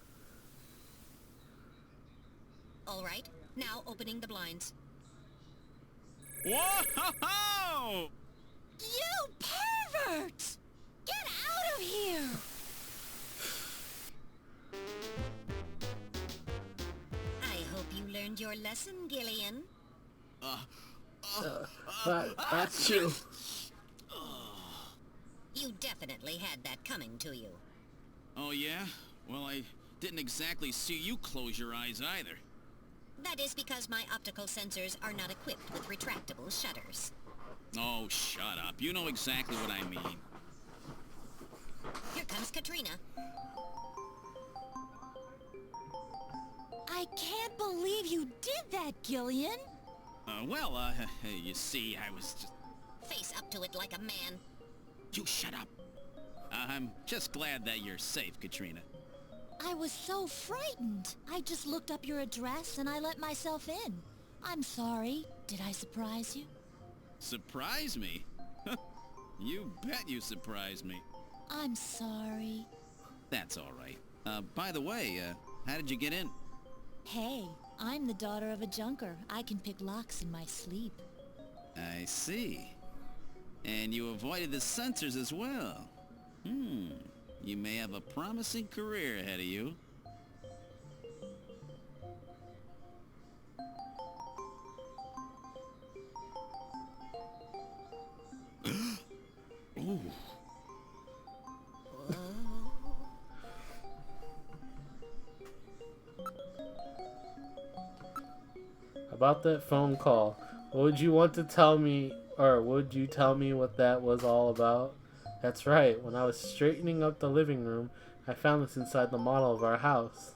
All right. Now opening the blinds. Whoa! You perverts! Get out of here! I hope you learned your lesson, Gillian. That's you. You definitely had that coming to you. Oh, yeah? Well, I didn't exactly see you close your eyes either. That is because my optical sensors are not equipped with retractable shutters. Oh, shut up. You know exactly what I mean. Here comes Katrina. I can't believe you did that, Gillian. You see, I was just... Face up to it like a man. You shut up. I'm just glad that you're safe, Katrina. I was so frightened. I just looked up your address and I let myself in. I'm sorry. Did I surprise you? Surprise me? You bet you surprised me. I'm sorry. That's all right. By the way, how did you get in? Hey, I'm the daughter of a junker. I can pick locks in my sleep. I see. And you avoided the sensors as well. You may have a promising career ahead of you. Ooh. About that phone call, what would you want to tell me, or would you tell me what that was all about? That's right, when I was straightening up the living room, I found this inside the model of our house.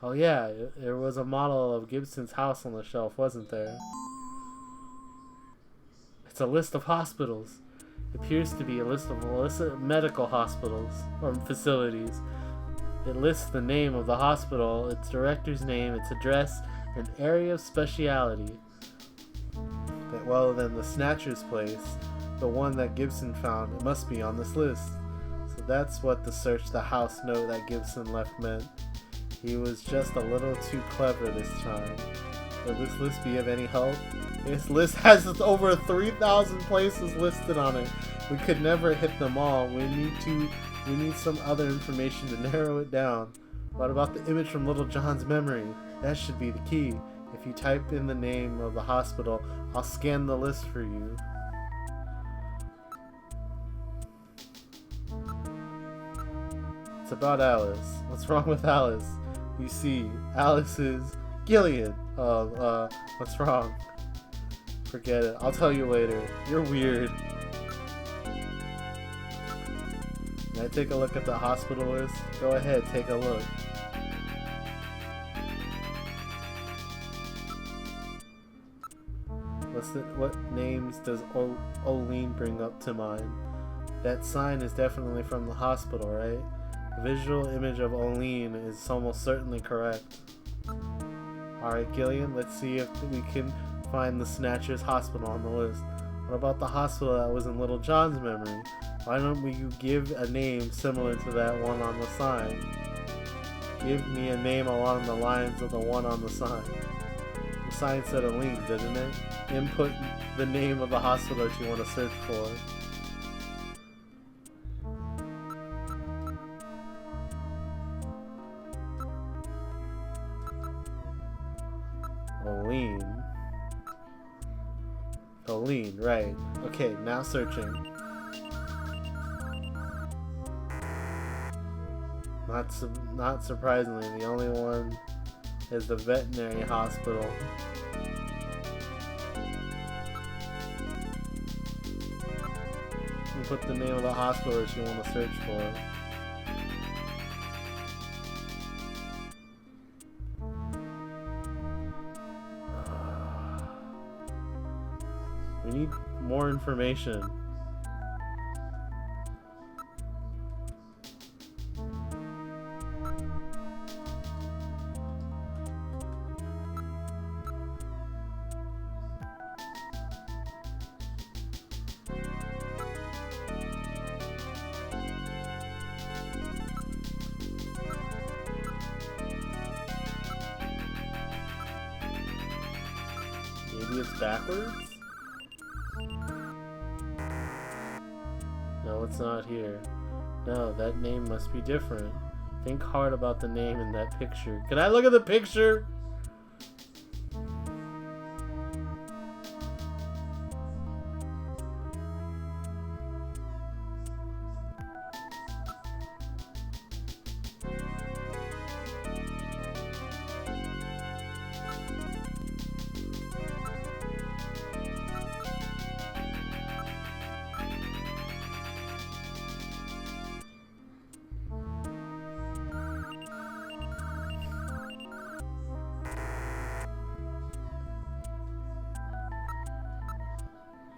Oh yeah, there was a model of Gibson's house on the shelf, wasn't there? It's a list of hospitals. It appears to be a list of illicit medical hospitals, or facilities. It lists the name of the hospital, its director's name, its address, and area of speciality. But well, then the Snatcher's place, the one that Gibson found, it must be on this list. So that's what the search the house note that Gibson left meant. He was just a little too clever this time. Will this list be of any help? This list has over 3,000 places listed on it. We could never hit them all. We need some other information to narrow it down. What about the image from Little John's memory? That should be the key. If you type in the name of the hospital, I'll scan the list for you. It's about Alice. What's wrong with Alice? You see, Alice is Gillian. What's wrong? Forget it. I'll tell you later. You're weird. Can I take a look at the hospital list? Go ahead, take a look. What names does Oline bring up to mind? That sign is definitely from the hospital, right? The visual image of Oline is almost certainly correct. Alright, Gillian, let's see if we can find the Snatcher's hospital on the list. What about the hospital that was in Little John's memory? Why don't you give a name similar to that one on the sign? Give me a name along the lines of the one on the sign. The sign said Aline, didn't it? Input the name of the hospital that you want to search for. Aline, right. Okay, now searching. Not surprisingly, the only one is the veterinary hospital. You put the name of the hospital that you want to search for. We need more information. Maybe it's backwards? No, it's not here. No, that name must be different. Think hard about the name in that picture. Can I look at the picture?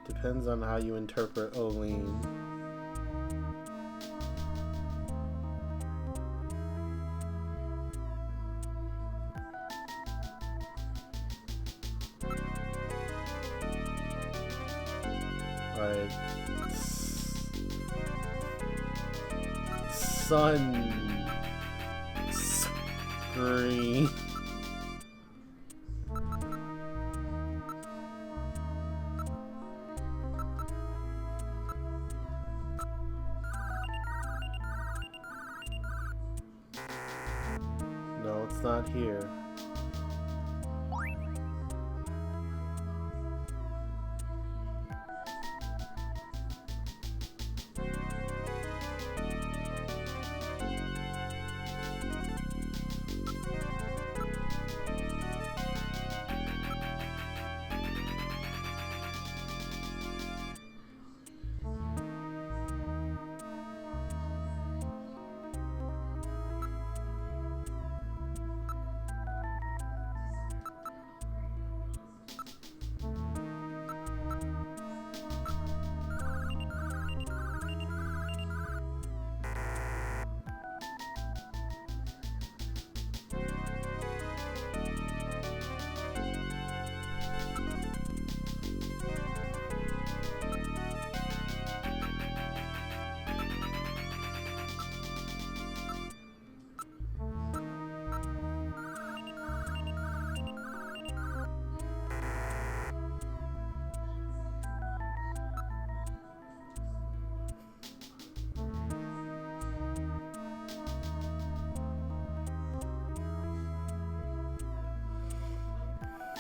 Depends on how you interpret Oline. Alright. Sun screen. No, it's not here.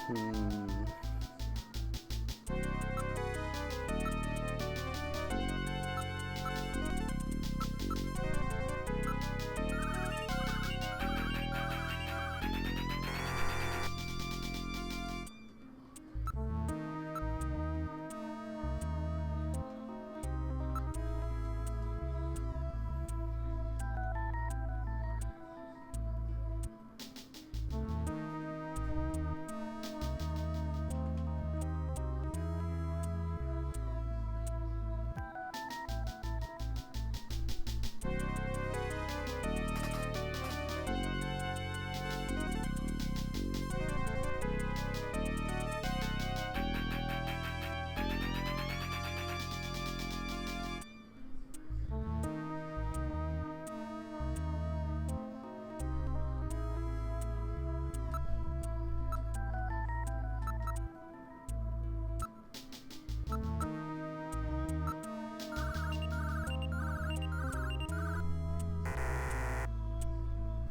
Hmm.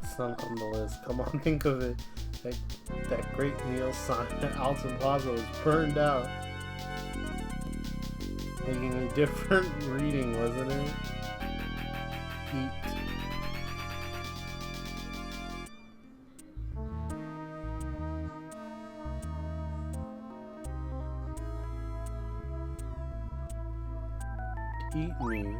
It's not on the list. Come on, think of it. That great meal sign at Alton Plaza was burned out, making a different reading, wasn't it? Eat. Eat me.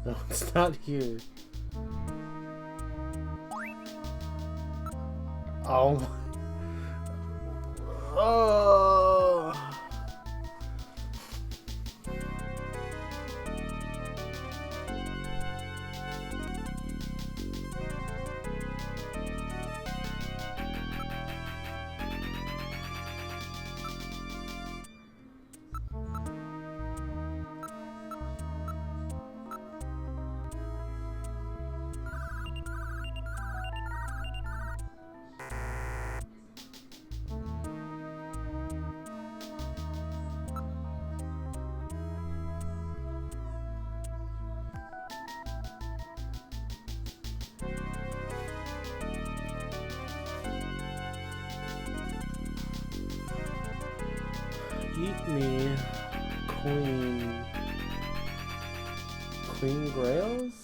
No, it's not here. Oh my. Oh. Eat me, Queen. Queen Grails?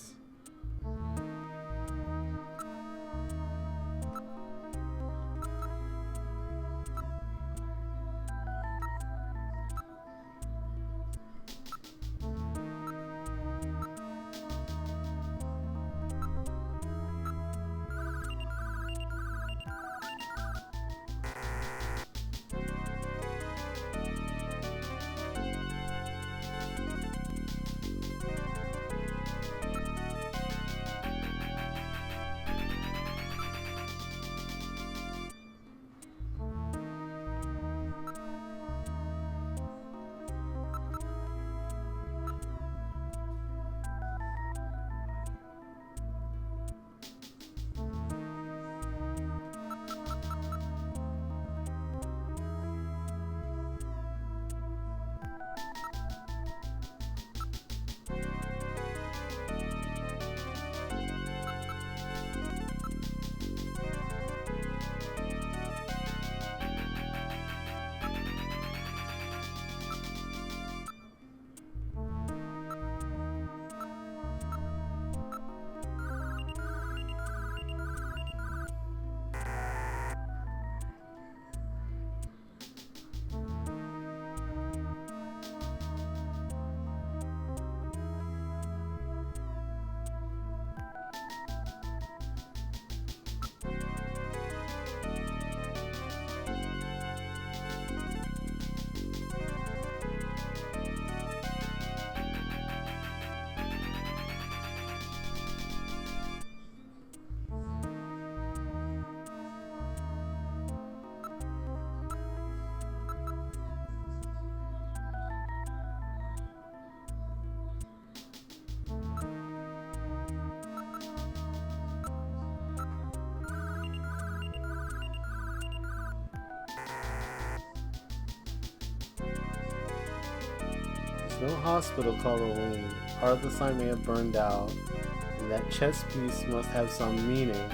no hospital called Elaine. Part of the sign may have burned out, and that chess piece must have some meaning.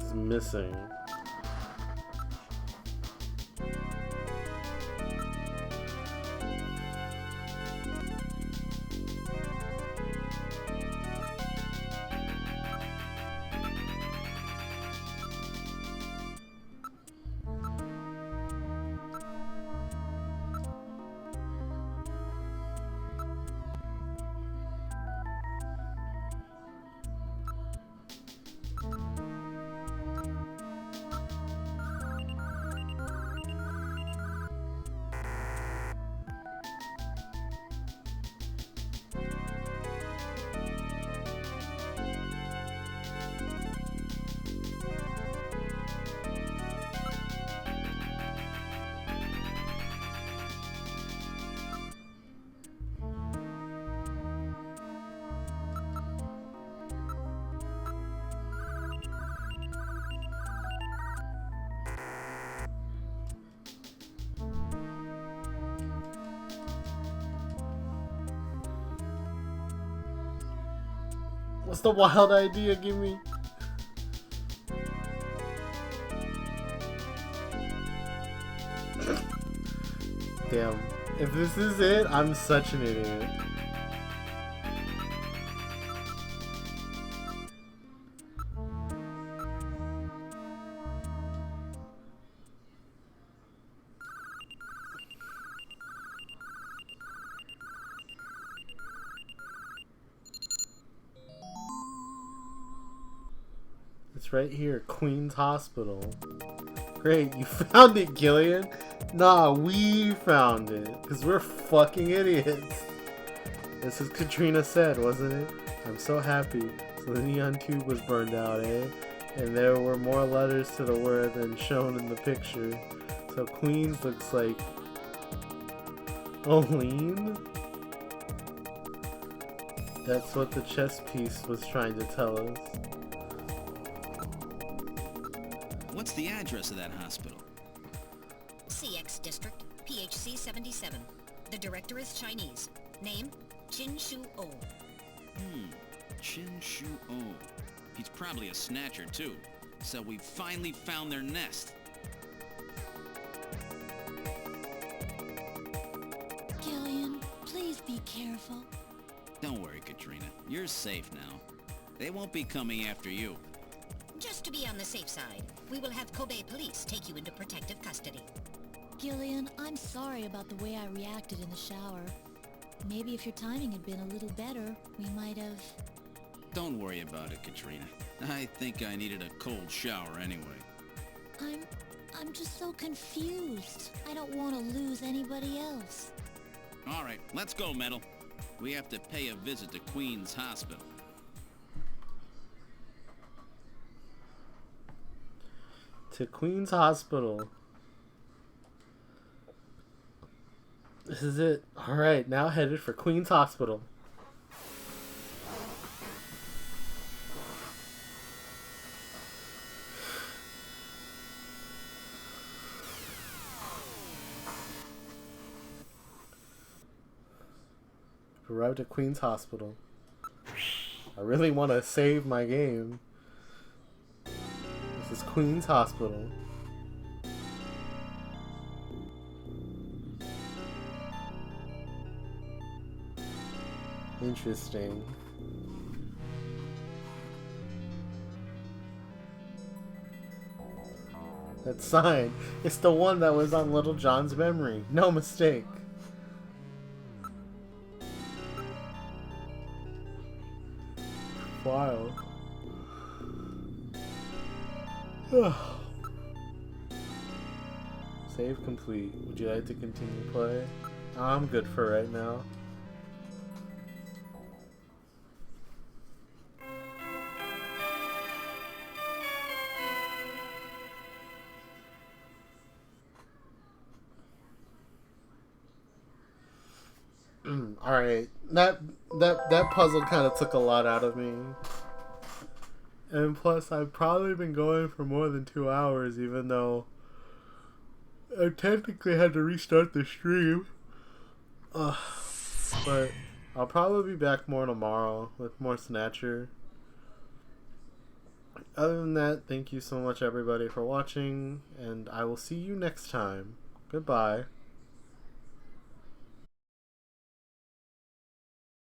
Something's missing. What's the wild idea? Give me. Damn. If this is it, I'm such an idiot. It's right here, Queen's Hospital. Great, you found it, Gillian. Nah, we found it. Because we're fucking idiots. This is Katrina said, wasn't it? I'm so happy. So the neon tube was burned out, eh? And there were more letters to the word than shown in the picture. So Queens looks like... Oline? That's what the chess piece was trying to tell us. What's the address of that hospital? CX District, PHC 77. The director is Chinese. Name, Qin Shu O. Qin Shu O. He's probably a snatcher, too. So we finally found their nest. Gillian, please be careful. Don't worry, Katrina. You're safe now. They won't be coming after you. Just to be on the safe side, we will have Kobe police take you into protective custody. Gillian, I'm sorry about the way I reacted in the shower. Maybe if your timing had been a little better, we might have... Don't worry about it, Katrina. I think I needed a cold shower anyway. I'm just so confused. I don't want to lose anybody else. All right, let's go, Metal. We have to pay a visit to Queen's Hospital. To Queen's Hospital. This is it. Alright, now headed for Queen's Hospital. Arrived at Queen's Hospital. I really want to save my game. This is Queen's Hospital. Interesting. That sign. It's the one that was on Little John's memory. No mistake. Wow. Save complete. Would you like to continue play? I'm good for right now. Alright, that puzzle kind of took a lot out of me. And plus, I've probably been going for more than 2 hours, even though I technically had to restart the stream. But I'll probably be back more tomorrow with more Snatcher. Other than that, thank you so much everybody for watching, and I will see you next time. Goodbye.